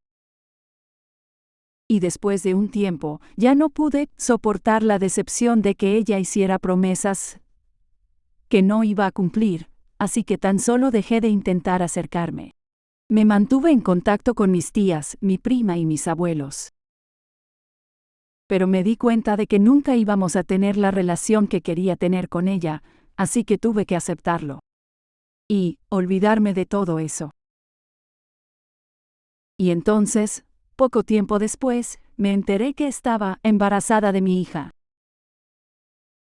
Y después de un tiempo, ya no pude soportar la decepción de que ella hiciera promesas que no iba a cumplir, así que tan solo dejé de intentar acercarme. Me mantuve en contacto con mis tías, mi prima y mis abuelos. Pero me di cuenta de que nunca íbamos a tener la relación que quería tener con ella, así que tuve que aceptarlo. Y olvidarme de todo eso. Y entonces, Poco tiempo después, me enteré que estaba embarazada de mi hija.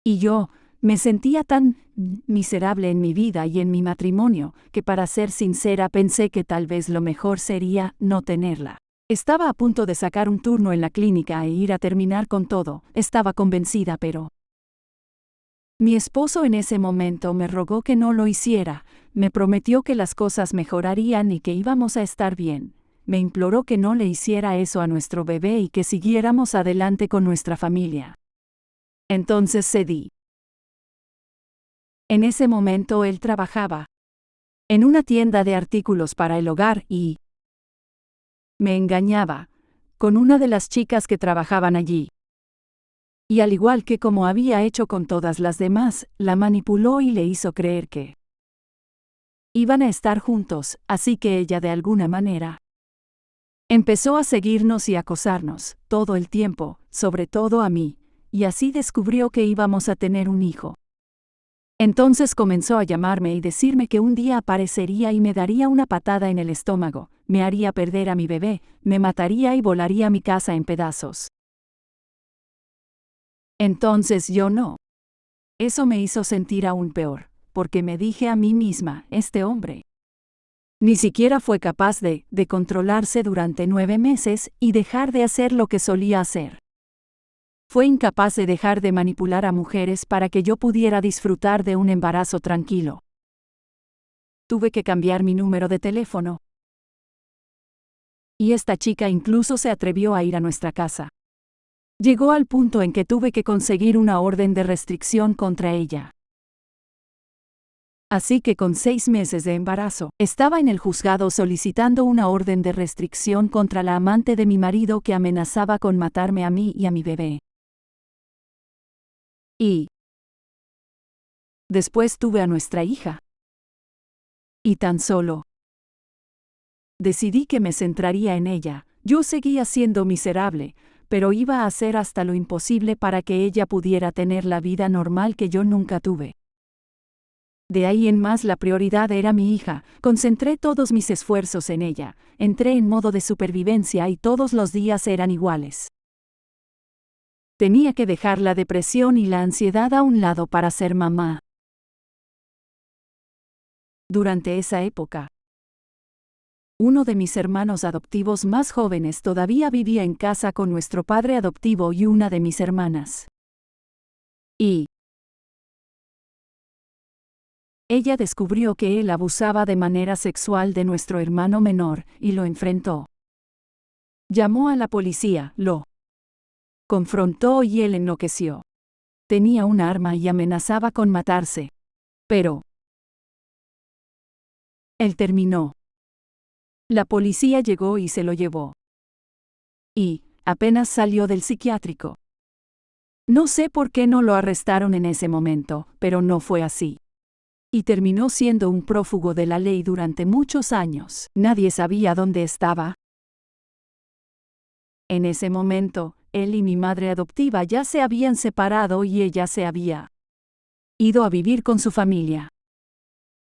Y yo me sentía tan miserable en mi vida y en mi matrimonio, que para ser sincera pensé que tal vez lo mejor sería no tenerla. Estaba a punto de sacar un turno en la clínica e ir a terminar con todo, estaba convencida, pero mi esposo en ese momento me rogó que no lo hiciera, me prometió que las cosas mejorarían y que íbamos a estar bien. Me imploró que no le hiciera eso a nuestro bebé y que siguiéramos adelante con nuestra familia. Entonces cedí. En ese momento él trabajaba en una tienda de artículos para el hogar y me engañaba con una de las chicas que trabajaban allí. Y al igual que como había hecho con todas las demás, la manipuló y le hizo creer que iban a estar juntos, así que ella de alguna manera empezó a seguirnos y acosarnos todo el tiempo, sobre todo a mí, y así descubrió que íbamos a tener un hijo. Entonces comenzó a llamarme y decirme que un día aparecería y me daría una patada en el estómago, me haría perder a mi bebé, me mataría y volaría mi casa en pedazos. Entonces yo no. Eso me hizo sentir aún peor, porque me dije a mí misma, este hombre ni siquiera fue capaz de controlarse durante 9 meses y dejar de hacer lo que solía hacer. Fue incapaz de dejar de manipular a mujeres para que yo pudiera disfrutar de un embarazo tranquilo. Tuve que cambiar mi número de teléfono. Y esta chica incluso se atrevió a ir a nuestra casa. Llegó al punto en que tuve que conseguir una orden de restricción contra ella. Así que con 6 meses de embarazo, estaba en el juzgado solicitando una orden de restricción contra la amante de mi marido que amenazaba con matarme a mí y a mi bebé. Y después tuve a nuestra hija. Y tan solo decidí que me centraría en ella. Yo seguía siendo miserable, pero iba a hacer hasta lo imposible para que ella pudiera tener la vida normal que yo nunca tuve. De ahí en más la prioridad era mi hija, concentré todos mis esfuerzos en ella, entré en modo de supervivencia y todos los días eran iguales. Tenía que dejar la depresión y la ansiedad a un lado para ser mamá. Durante esa época, uno de mis hermanos adoptivos más jóvenes todavía vivía en casa con nuestro padre adoptivo y una de mis hermanas. Y ella descubrió que él abusaba de manera sexual de nuestro hermano menor, y lo enfrentó. Llamó a la policía, lo confrontó y él enloqueció. Tenía un arma y amenazaba con matarse. Pero él terminó. La policía llegó y se lo llevó. Y apenas salió del psiquiátrico. No sé por qué no lo arrestaron en ese momento, pero no fue así. Y terminó siendo un prófugo de la ley durante muchos años. Nadie sabía dónde estaba. En ese momento, él y mi madre adoptiva ya se habían separado y ella se había ido a vivir con su familia.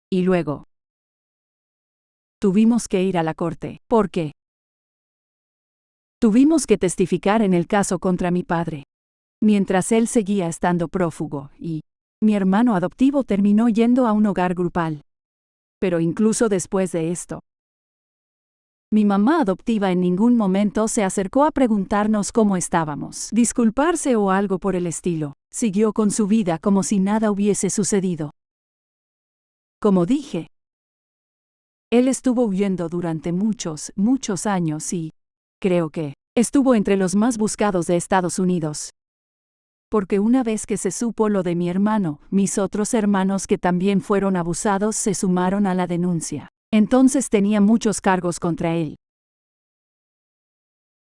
Y luego tuvimos que ir a la corte, porque tuvimos que testificar en el caso contra mi padre, mientras él seguía estando prófugo, y mi hermano adoptivo terminó yendo a un hogar grupal. Pero incluso después de esto, mi mamá adoptiva en ningún momento se acercó a preguntarnos cómo estábamos, disculparse o algo por el estilo. Siguió con su vida como si nada hubiese sucedido. Como dije, él estuvo huyendo durante muchos años y creo que estuvo entre los más buscados de Estados Unidos. Porque una vez que se supo lo de mi hermano, mis otros hermanos que también fueron abusados se sumaron a la denuncia. Entonces tenía muchos cargos contra él.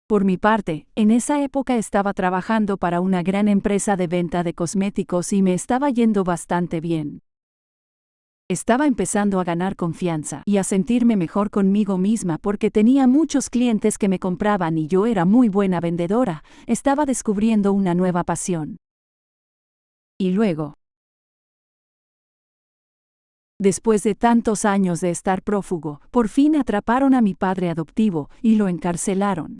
Por mi parte, en esa época estaba trabajando para una gran empresa de venta de cosméticos y me estaba yendo bastante bien. Estaba empezando a ganar confianza y a sentirme mejor conmigo misma porque tenía muchos clientes que me compraban y yo era muy buena vendedora. Estaba descubriendo una nueva pasión. Y luego, después de tantos años de estar prófugo, por fin atraparon a mi padre adoptivo y lo encarcelaron.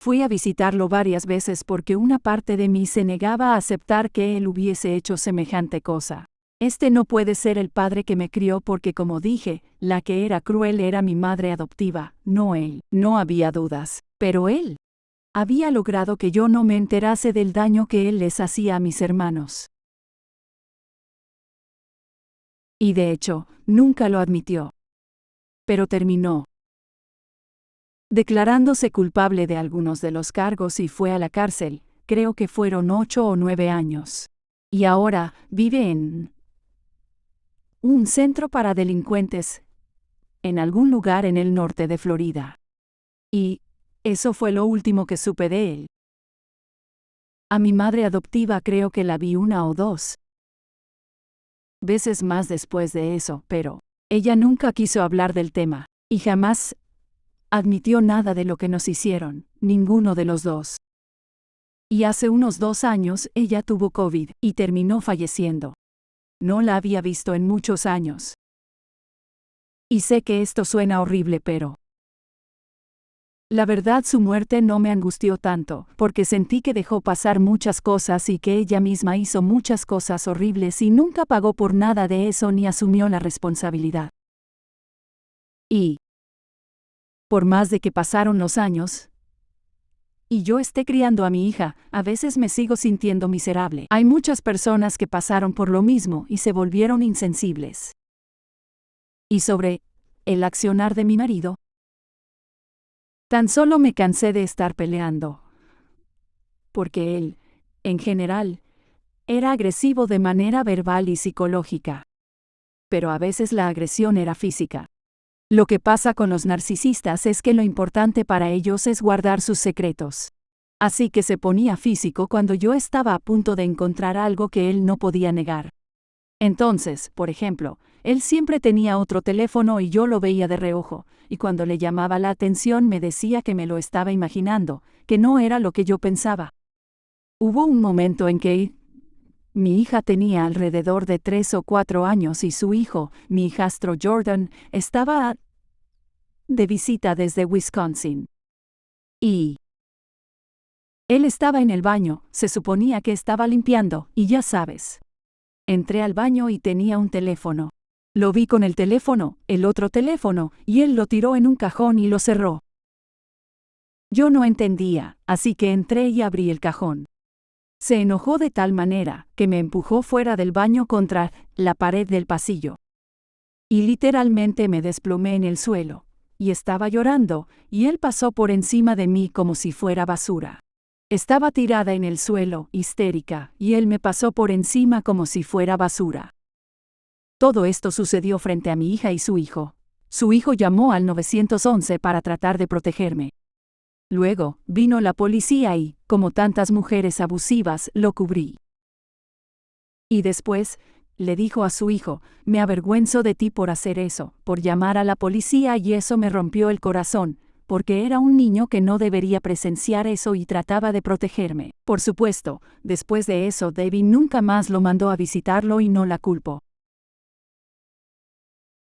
Fui a visitarlo varias veces porque una parte de mí se negaba a aceptar que él hubiese hecho semejante cosa. Este no puede ser el padre que me crió porque, como dije, la que era cruel era mi madre adoptiva, no él. No había dudas. Pero él había logrado que yo no me enterase del daño que él les hacía a mis hermanos. Y de hecho, nunca lo admitió. Pero terminó declarándose culpable de algunos de los cargos y fue a la cárcel, creo que fueron 8 o 9 años. Y ahora vive en un centro para delincuentes, en algún lugar en el norte de Florida. Y eso fue lo último que supe de él. A mi madre adoptiva creo que la vi 1 o 2 veces más después de eso, pero ella nunca quiso hablar del tema, y jamás admitió nada de lo que nos hicieron, ninguno de los dos. Y hace unos 2 años ella tuvo COVID y terminó falleciendo. No la había visto en muchos años. Y sé que esto suena horrible, pero la verdad su muerte no me angustió tanto, porque sentí que dejó pasar muchas cosas y que ella misma hizo muchas cosas horribles y nunca pagó por nada de eso ni asumió la responsabilidad. Y por más de que pasaron los años y yo esté criando a mi hija, a veces me sigo sintiendo miserable. Hay muchas personas que pasaron por lo mismo y se volvieron insensibles. Y sobre el accionar de mi marido, tan solo me cansé de estar peleando. Porque él, en general, era agresivo de manera verbal y psicológica. Pero a veces la agresión era física. Lo que pasa con los narcisistas es que lo importante para ellos es guardar sus secretos. Así que se ponía físico cuando yo estaba a punto de encontrar algo que él no podía negar. Entonces, por ejemplo, él siempre tenía otro teléfono y yo lo veía de reojo, y cuando le llamaba la atención me decía que me lo estaba imaginando, que no era lo que yo pensaba. Hubo un momento en que mi hija tenía alrededor de 3 o 4 años y su hijo, mi hijastro Jordan, estaba de visita desde Wisconsin. Y él estaba en el baño, se suponía que estaba limpiando, y ya sabes. Entré al baño y tenía un teléfono. Lo vi con el teléfono, el otro teléfono, y él lo tiró en un cajón y lo cerró. Yo no entendía, así que entré y abrí el cajón. Se enojó de tal manera que me empujó fuera del baño contra la pared del pasillo. Y literalmente me desplomé en el suelo, y estaba llorando, y él pasó por encima de mí como si fuera basura. Estaba tirada en el suelo, histérica, y él me pasó por encima como si fuera basura. Todo esto sucedió frente a mi hija y su hijo. Su hijo llamó al 911 para tratar de protegerme. Luego, vino la policía y, como tantas mujeres abusivas, lo cubrí. Y después, le dijo a su hijo, me avergüenzo de ti por hacer eso, por llamar a la policía y eso me rompió el corazón, porque era un niño que no debería presenciar eso y trataba de protegerme. Por supuesto, después de eso Debbie nunca más lo mandó a visitarlo y no la culpo.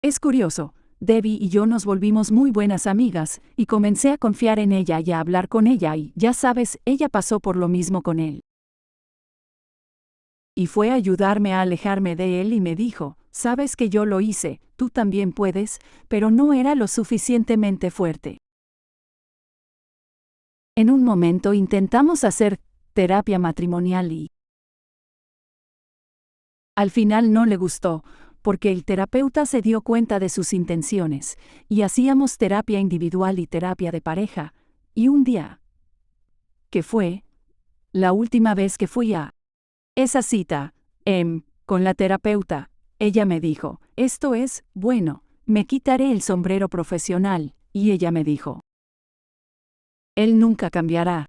Es curioso, Debbie y yo nos volvimos muy buenas amigas, y comencé a confiar en ella y a hablar con ella y, ya sabes, ella pasó por lo mismo con él. Y fue a ayudarme a alejarme de él y me dijo, sabes que yo lo hice, tú también puedes, pero no era lo suficientemente fuerte. En un momento intentamos hacer terapia matrimonial y al final no le gustó, porque el terapeuta se dio cuenta de sus intenciones, y hacíamos terapia individual y terapia de pareja, y un día, que fue la última vez que fui a esa cita, con la terapeuta, ella me dijo, esto es, bueno, me quitaré el sombrero profesional, y ella me dijo, él nunca cambiará.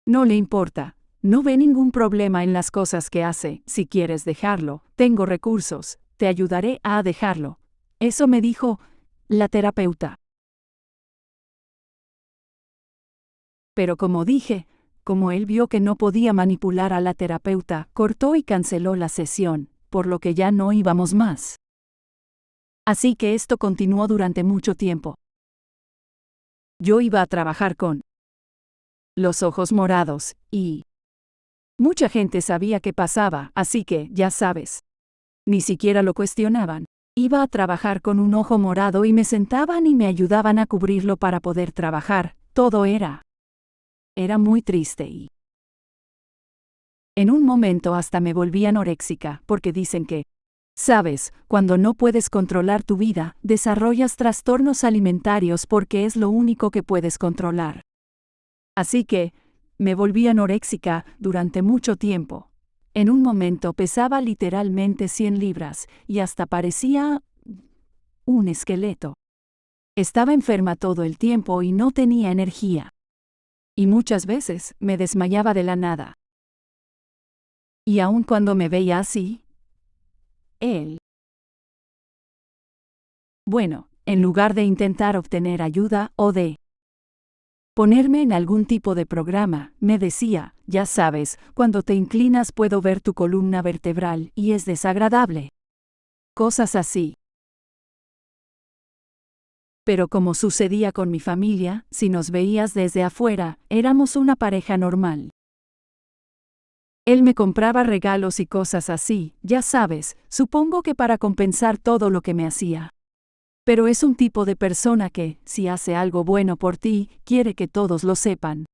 No le importa, no ve ningún problema en las cosas que hace, si quieres dejarlo, tengo recursos, te ayudaré a dejarlo. Eso me dijo la terapeuta. Pero como dije, como él vio que no podía manipular a la terapeuta, cortó y canceló la sesión, por lo que ya no íbamos más. Así que esto continuó durante mucho tiempo. Yo iba a trabajar con los ojos morados, y mucha gente sabía qué pasaba, así que, ya sabes, ni siquiera lo cuestionaban. Iba a trabajar con un ojo morado y me sentaban y me ayudaban a cubrirlo para poder trabajar. Todo era muy triste y en un momento hasta me volví anoréxica, porque dicen que, sabes, cuando no puedes controlar tu vida, desarrollas trastornos alimentarios porque es lo único que puedes controlar. Así que, me volví anoréxica durante mucho tiempo. En un momento pesaba literalmente 100 libras y hasta parecía un esqueleto. Estaba enferma todo el tiempo y no tenía energía. Y muchas veces me desmayaba de la nada. Y aun cuando me veía así, en lugar de intentar obtener ayuda o de ponerme en algún tipo de programa, me decía, ya sabes, cuando te inclinas puedo ver tu columna vertebral y es desagradable. Cosas así. Pero como sucedía con mi familia, si nos veías desde afuera, éramos una pareja normal. Él me compraba regalos y cosas así, ya sabes, supongo que para compensar todo lo que me hacía. Pero es un tipo de persona que, si hace algo bueno por ti, quiere que todos lo sepan.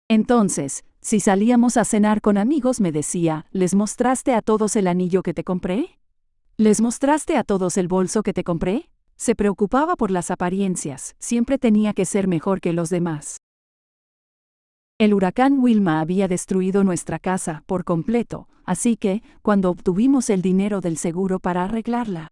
Entonces, si salíamos a cenar con amigos me decía, ¿les mostraste a todos el anillo que te compré? ¿Les mostraste a todos el bolso que te compré? Se preocupaba por las apariencias, siempre tenía que ser mejor que los demás. El huracán Wilma había destruido nuestra casa por completo, así que, cuando obtuvimos el dinero del seguro para arreglarla,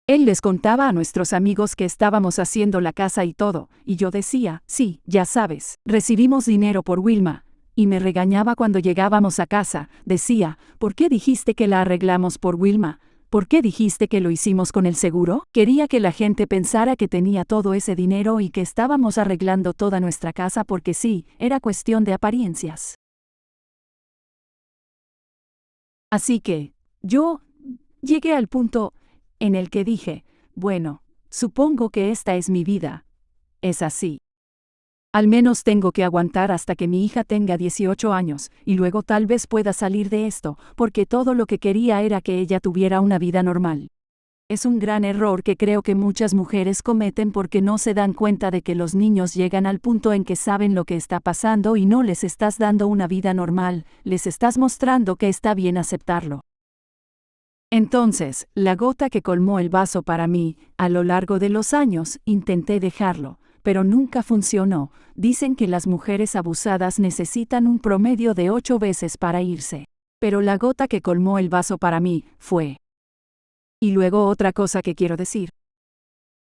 él les contaba a nuestros amigos que estábamos haciendo la casa y todo, y yo decía, sí, ya sabes, recibimos dinero por Wilma, y me regañaba cuando llegábamos a casa, decía, ¿por qué dijiste que la arreglamos por Wilma? ¿Por qué dijiste que lo hicimos con el seguro? Quería que la gente pensara que tenía todo ese dinero y que estábamos arreglando toda nuestra casa porque sí, era cuestión de apariencias. Así que, yo llegué al punto en el que dije, bueno, supongo que esta es mi vida. Es así. Al menos tengo que aguantar hasta que mi hija tenga 18 años, y luego tal vez pueda salir de esto, porque todo lo que quería era que ella tuviera una vida normal. Es un gran error que creo que muchas mujeres cometen porque no se dan cuenta de que los niños llegan al punto en que saben lo que está pasando y no les estás dando una vida normal, les estás mostrando que está bien aceptarlo. Entonces, la gota que colmó el vaso para mí, a lo largo de los años, intenté dejarlo, pero nunca funcionó. Dicen que las mujeres abusadas necesitan un promedio de 8 veces para irse. Pero la gota que colmó el vaso para mí, fue. Y luego otra cosa que quiero decir.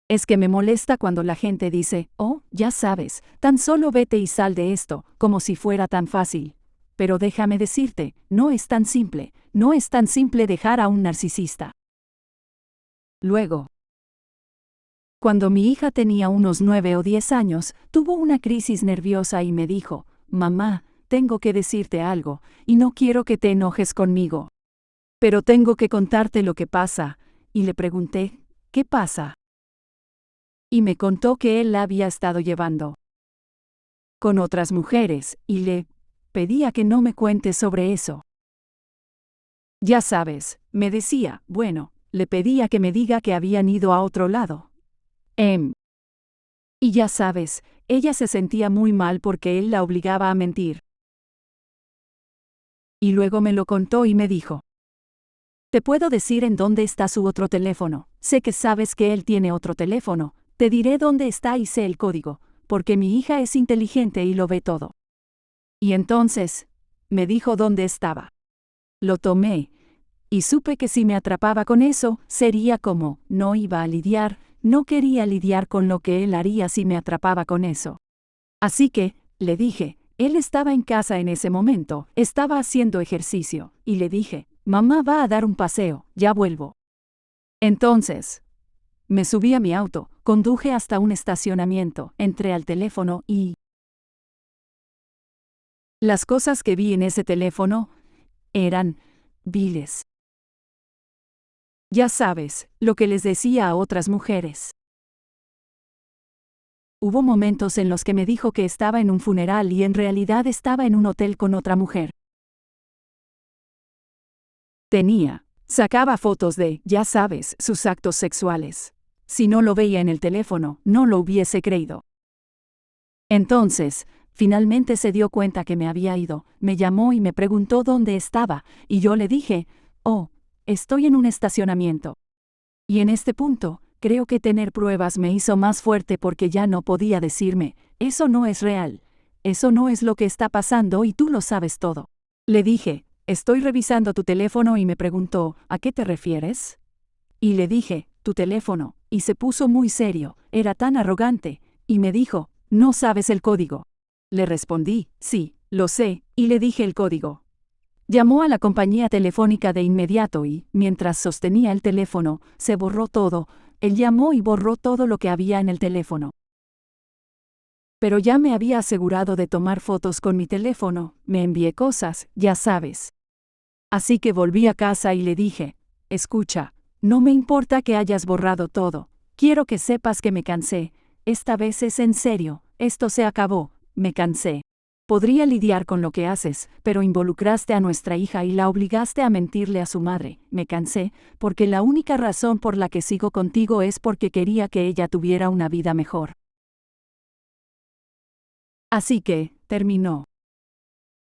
Es que me molesta cuando la gente dice, oh, ya sabes, tan solo vete y sal de esto, como si fuera tan fácil. Pero déjame decirte, no es tan simple, no es tan simple dejar a un narcisista. Luego, cuando mi hija tenía unos 9 o 10 años, tuvo una crisis nerviosa y me dijo, mamá, tengo que decirte algo, y no quiero que te enojes conmigo. Pero tengo que contarte lo que pasa, y le pregunté, ¿qué pasa? Y me contó que él la había estado llevando con otras mujeres, y le pedía que no me cuente sobre eso. Ya sabes, me decía, bueno, le pedía que me diga que habían ido a otro lado. Y ya sabes, ella se sentía muy mal porque él la obligaba a mentir. Y luego me lo contó y me dijo, te puedo decir en dónde está su otro teléfono, sé que sabes que él tiene otro teléfono, te diré dónde está y sé el código, porque mi hija es inteligente y lo ve todo. Y entonces, me dijo dónde estaba. Lo tomé, y supe que si me atrapaba con eso, sería como, no iba a lidiar, no quería lidiar con lo que él haría si me atrapaba con eso. Así que, le dije, él estaba en casa en ese momento, estaba haciendo ejercicio, y le dije, mamá va a dar un paseo, ya vuelvo. Entonces, me subí a mi auto, conduje hasta un estacionamiento, entré al teléfono y las cosas que vi en ese teléfono eran viles. Ya sabes, lo que les decía a otras mujeres. Hubo momentos en los que me dijo que estaba en un funeral y en realidad estaba en un hotel con otra mujer. Sacaba fotos de, ya sabes, sus actos sexuales. Si no lo veía en el teléfono, no lo hubiese creído. Entonces, finalmente se dio cuenta que me había ido, me llamó y me preguntó dónde estaba, y yo le dije, oh, estoy en un estacionamiento. Y en este punto, creo que tener pruebas me hizo más fuerte porque ya no podía decirme, eso no es real, eso no es lo que está pasando y tú lo sabes todo. Le dije, estoy revisando tu teléfono y me preguntó, ¿a qué te refieres? Y le dije, tu teléfono, y se puso muy serio, era tan arrogante, y me dijo, ¿no sabes el código? Le respondí, sí, lo sé, y le dije el código. Llamó a la compañía telefónica de inmediato y, mientras sostenía el teléfono, se borró todo. Él llamó y borró todo lo que había en el teléfono. Pero ya me había asegurado de tomar fotos con mi teléfono, me envié cosas, ya sabes. Así que volví a casa y le dije, escucha, no me importa que hayas borrado todo, quiero que sepas que me cansé, esta vez es en serio, esto se acabó, me cansé. Podría lidiar con lo que haces, pero involucraste a nuestra hija y la obligaste a mentirle a su madre. Me cansé, porque la única razón por la que sigo contigo es porque quería que ella tuviera una vida mejor. Así que, terminó.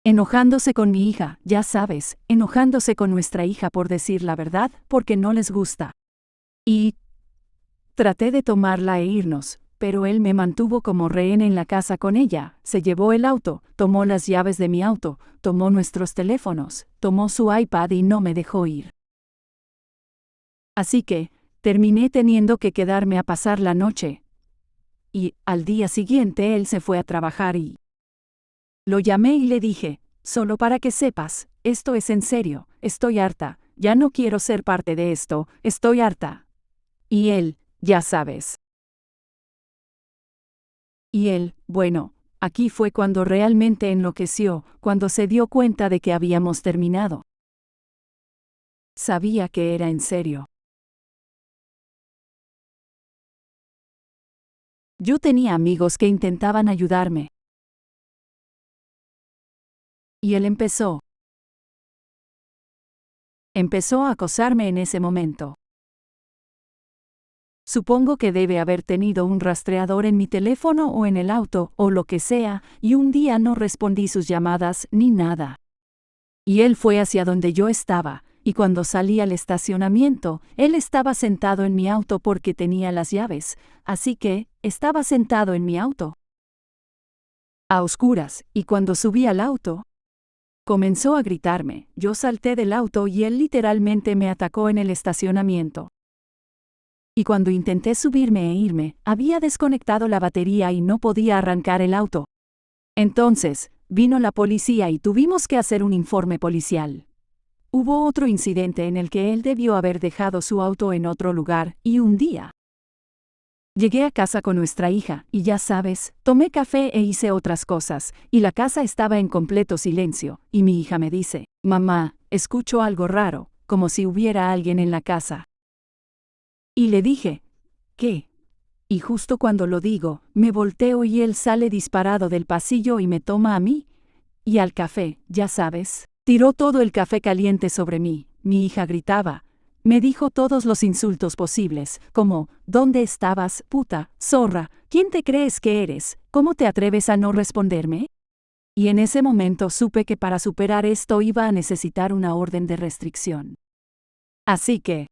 Enojándose con mi hija, ya sabes, enojándose con nuestra hija por decir la verdad, porque no les gusta. Y traté de tomarla e irnos, pero él me mantuvo como rehén en la casa con ella, se llevó el auto, tomó las llaves de mi auto, tomó nuestros teléfonos, tomó su iPad y no me dejó ir. Así que, terminé teniendo que quedarme a pasar la noche. Y, al día siguiente él se fue a trabajar y lo llamé y le dije, solo para que sepas, esto es en serio, estoy harta, ya no quiero ser parte de esto, estoy harta. Y él, ya sabes. Y él, bueno, aquí fue cuando realmente enloqueció, cuando se dio cuenta de que habíamos terminado. Sabía que era en serio. Yo tenía amigos que intentaban ayudarme. Y él empezó a acosarme en ese momento. Supongo que debe haber tenido un rastreador en mi teléfono o en el auto, o lo que sea, y un día no respondí sus llamadas ni nada. Y él fue hacia donde yo estaba, y cuando salí al estacionamiento, él estaba sentado en mi auto porque tenía las llaves, así que, estaba sentado en mi auto. A oscuras, y cuando subí al auto, comenzó a gritarme, yo salté del auto y él literalmente me atacó en el estacionamiento. Y cuando intenté subirme e irme, había desconectado la batería y no podía arrancar el auto. Entonces, vino la policía y tuvimos que hacer un informe policial. Hubo otro incidente en el que él debió haber dejado su auto en otro lugar, y un día llegué a casa con nuestra hija, y ya sabes, tomé café e hice otras cosas, y la casa estaba en completo silencio, y mi hija me dice, mamá, escucho algo raro, como si hubiera alguien en la casa. Y le dije, ¿qué? Y justo cuando lo digo, me volteo y él sale disparado del pasillo y me toma a mí. Y al café, ya sabes, tiró todo el café caliente sobre mí. Mi hija gritaba. Me dijo todos los insultos posibles, como, ¿dónde estabas, puta, zorra? ¿Quién te crees que eres? ¿Cómo te atreves a no responderme? Y en ese momento supe que para superar esto iba a necesitar una orden de restricción. Así que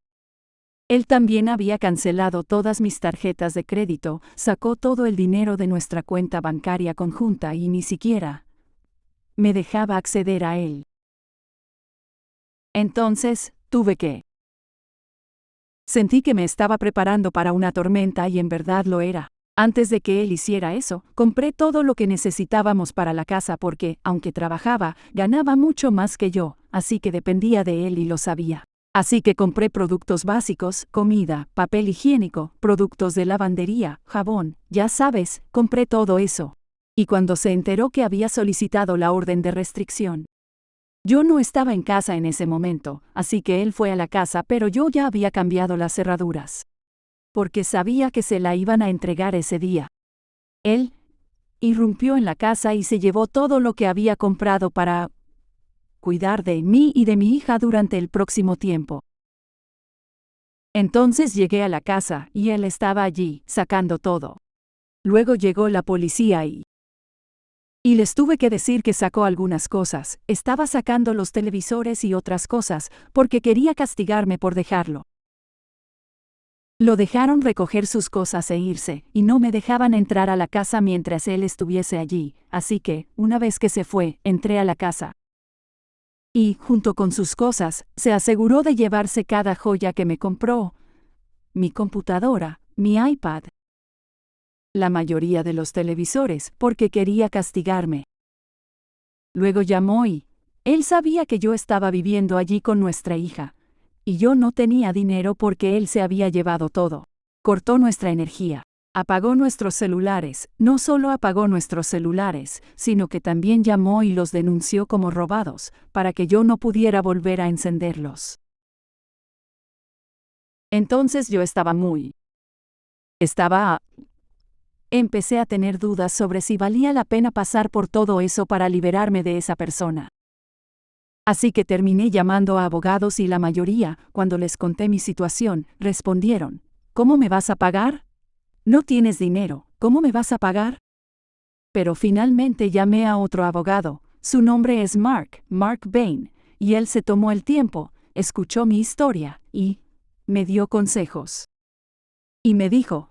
él también había cancelado todas mis tarjetas de crédito, sacó todo el dinero de nuestra cuenta bancaria conjunta y ni siquiera me dejaba acceder a él. Entonces, Sentí que me estaba preparando para una tormenta y en verdad lo era. Antes de que él hiciera eso, compré todo lo que necesitábamos para la casa porque, aunque trabajaba, ganaba mucho más que yo, así que dependía de él y lo sabía. Así que compré productos básicos, comida, papel higiénico, productos de lavandería, jabón, ya sabes, compré todo eso. Y cuando se enteró que había solicitado la orden de restricción, yo no estaba en casa en ese momento, así que él fue a la casa, pero yo ya había cambiado las cerraduras. Porque sabía que se la iban a entregar ese día. Él irrumpió en la casa y se llevó todo lo que había comprado para cuidar de mí y de mi hija durante el próximo tiempo. Entonces llegué a la casa y él estaba allí, sacando todo. Luego llegó la policía y les tuve que decir que sacó algunas cosas. Estaba sacando los televisores y otras cosas, porque quería castigarme por dejarlo. Lo dejaron recoger sus cosas e irse, y no me dejaban entrar a la casa mientras él estuviese allí, así que, una vez que se fue, entré a la casa. Y, junto con sus cosas, se aseguró de llevarse cada joya que me compró. Mi computadora, mi iPad. La mayoría de los televisores, porque quería castigarme. Luego llamó y él sabía que yo estaba viviendo allí con nuestra hija. Y yo no tenía dinero porque él se había llevado todo. Cortó nuestra energía. Apagó nuestros celulares. No solo apagó nuestros celulares, sino que también llamó y los denunció como robados, para que yo no pudiera volver a encenderlos. Entonces yo Empecé a tener dudas sobre si valía la pena pasar por todo eso para liberarme de esa persona. Así que terminé llamando a abogados y la mayoría, cuando les conté mi situación, respondieron: ¿Cómo me vas a pagar? No tienes dinero, ¿cómo me vas a pagar? Pero finalmente llamé a otro abogado, su nombre es Mark Bain, y él se tomó el tiempo, escuchó mi historia, y me dio consejos. Y me dijo: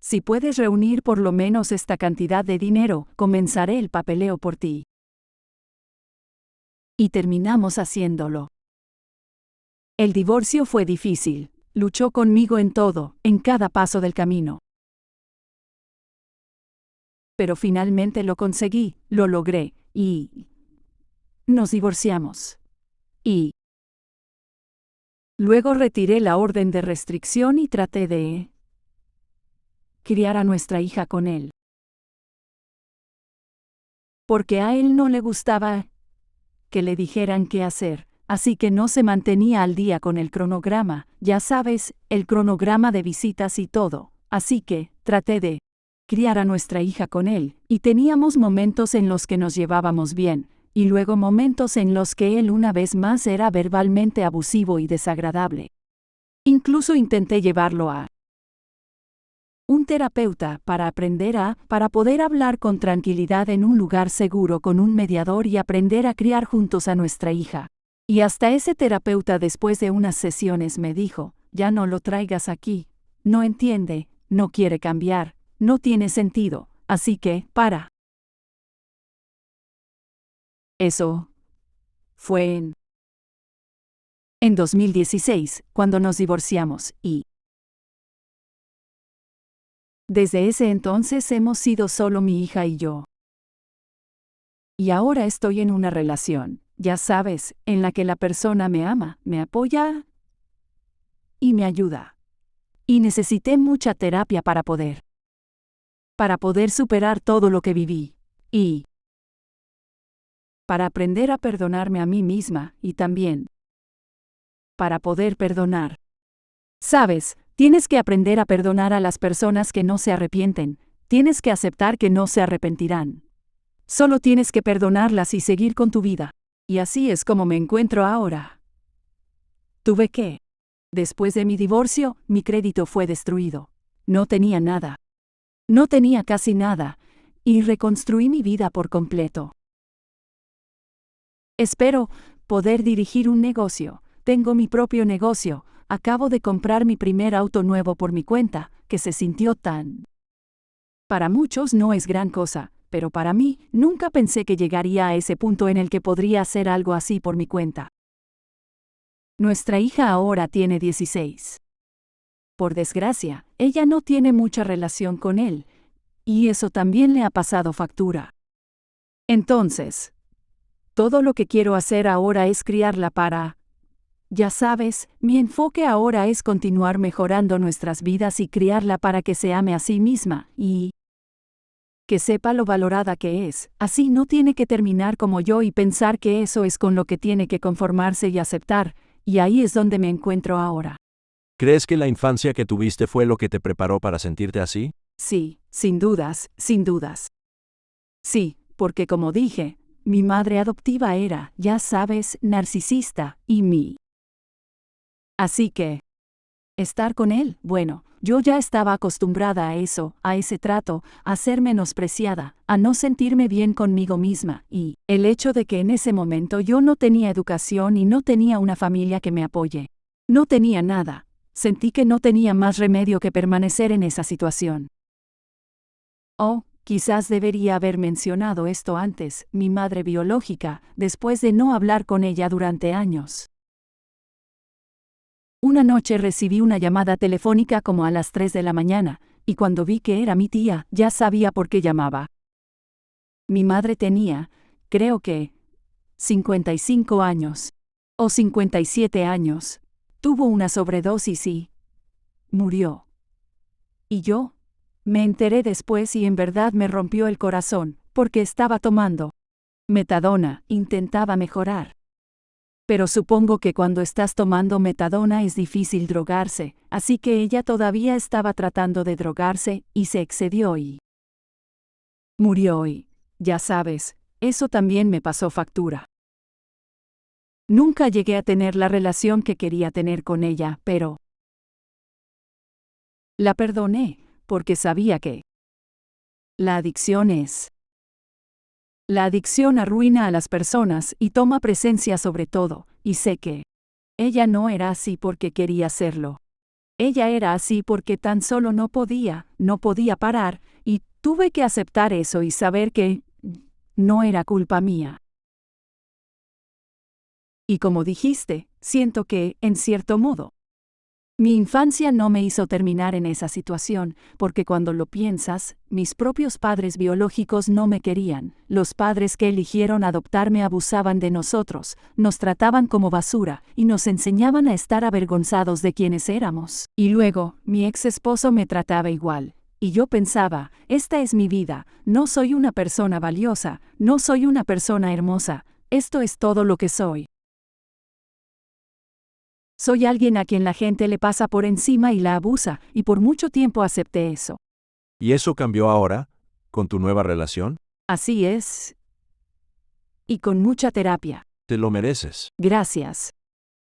si puedes reunir por lo menos esta cantidad de dinero, comenzaré el papeleo por ti. Y terminamos haciéndolo. El divorcio fue difícil, luchó conmigo en todo, en cada paso del camino. Pero finalmente lo conseguí, lo logré, y nos divorciamos. Y luego retiré la orden de restricción y traté de criar a nuestra hija con él. Porque a él no le gustaba que le dijeran qué hacer, así que no se mantenía al día con el cronograma, ya sabes, el cronograma de visitas y todo, así que traté de criar a nuestra hija con él, y teníamos momentos en los que nos llevábamos bien, y luego momentos en los que él una vez más era verbalmente abusivo y desagradable. Incluso intenté llevarlo a un terapeuta para poder hablar con tranquilidad en un lugar seguro con un mediador y aprender a criar juntos a nuestra hija. Y hasta ese terapeuta después de unas sesiones me dijo: ya no lo traigas aquí, no entiende, no quiere cambiar, no tiene sentido, así que, para. Eso fue en 2016, cuando nos divorciamos, y desde ese entonces hemos sido solo mi hija y yo. Y ahora estoy en una relación, ya sabes, en la que la persona me ama, me apoya y me ayuda. Y necesité mucha terapia para poder superar todo lo que viví. Y para aprender a perdonarme a mí misma y también para poder perdonar. Sabes, tienes que aprender a perdonar a las personas que no se arrepienten, tienes que aceptar que no se arrepentirán. Solo tienes que perdonarlas y seguir con tu vida. Y así es como me encuentro ahora. Después de mi divorcio, mi crédito fue destruido. No tenía nada. No tenía casi nada, y reconstruí mi vida por completo. Espero poder dirigir un negocio. Tengo mi propio negocio. Acabo de comprar mi primer auto nuevo por mi cuenta, que se sintió tan... Para muchos no es gran cosa, pero para mí, nunca pensé que llegaría a ese punto en el que podría hacer algo así por mi cuenta. Nuestra hija ahora tiene 16. Por desgracia, ella no tiene mucha relación con él, y eso también le ha pasado factura. Entonces, todo lo que quiero hacer ahora es criarla para... Ya sabes, mi enfoque ahora es continuar mejorando nuestras vidas y criarla para que se ame a sí misma, y que sepa lo valorada que es. Así no tiene que terminar como yo y pensar que eso es con lo que tiene que conformarse y aceptar, y ahí es donde me encuentro ahora. ¿Crees que la infancia que tuviste fue lo que te preparó para sentirte así? Sí, Sin dudas, sin dudas. Sí, porque como dije, mi madre adoptiva era, ya sabes, narcisista, y mí. Así que, estar con él, bueno, yo ya estaba acostumbrada a eso, a ese trato, a ser menospreciada, a no sentirme bien conmigo misma, y el hecho de que en ese momento yo no tenía educación y no tenía una familia que me apoye. No tenía nada. Sentí que no tenía más remedio que permanecer en esa situación. Oh, quizás debería haber mencionado esto antes, mi madre biológica, después de no hablar con ella durante años. Una noche recibí una llamada telefónica como a las 3 de la mañana, y cuando vi que era mi tía, ya sabía por qué llamaba. Mi madre tenía, creo que, 55 años. O 57 años. Tuvo una sobredosis y murió. Y yo me enteré después y en verdad me rompió el corazón, porque estaba tomando metadona, intentaba mejorar. Pero supongo que cuando estás tomando metadona es difícil drogarse, así que ella todavía estaba tratando de drogarse, y se excedió y murió y, ya sabes, eso también me pasó factura. Nunca llegué a tener la relación que quería tener con ella, pero la perdoné, porque sabía que la adicción es. La adicción arruina a las personas y toma presencia sobre todo, y sé que ella no era así porque quería serlo. Ella era así porque tan solo no podía parar, y tuve que aceptar eso y saber que no era culpa mía. Y como dijiste, siento que, en cierto modo, mi infancia no me hizo terminar en esa situación, porque cuando lo piensas, mis propios padres biológicos no me querían, los padres que eligieron adoptarme abusaban de nosotros, nos trataban como basura, y nos enseñaban a estar avergonzados de quienes éramos. Y luego, mi ex esposo me trataba igual. Y yo pensaba, esta es mi vida, no soy una persona valiosa, no soy una persona hermosa, esto es todo lo que soy. Soy alguien a quien la gente le pasa por encima y la abusa, y por mucho tiempo acepté eso. ¿Y eso cambió ahora, con tu nueva relación? Así es. Y con mucha terapia. Te lo mereces. Gracias.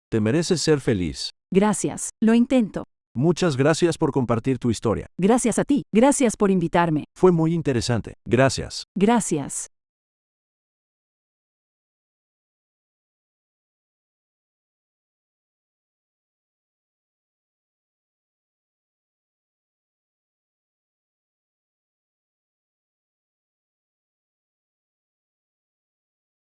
Te mereces ser feliz. Gracias. Lo intento. Muchas gracias por compartir tu historia. Gracias a ti. Gracias por invitarme. Fue muy interesante. Gracias. Gracias.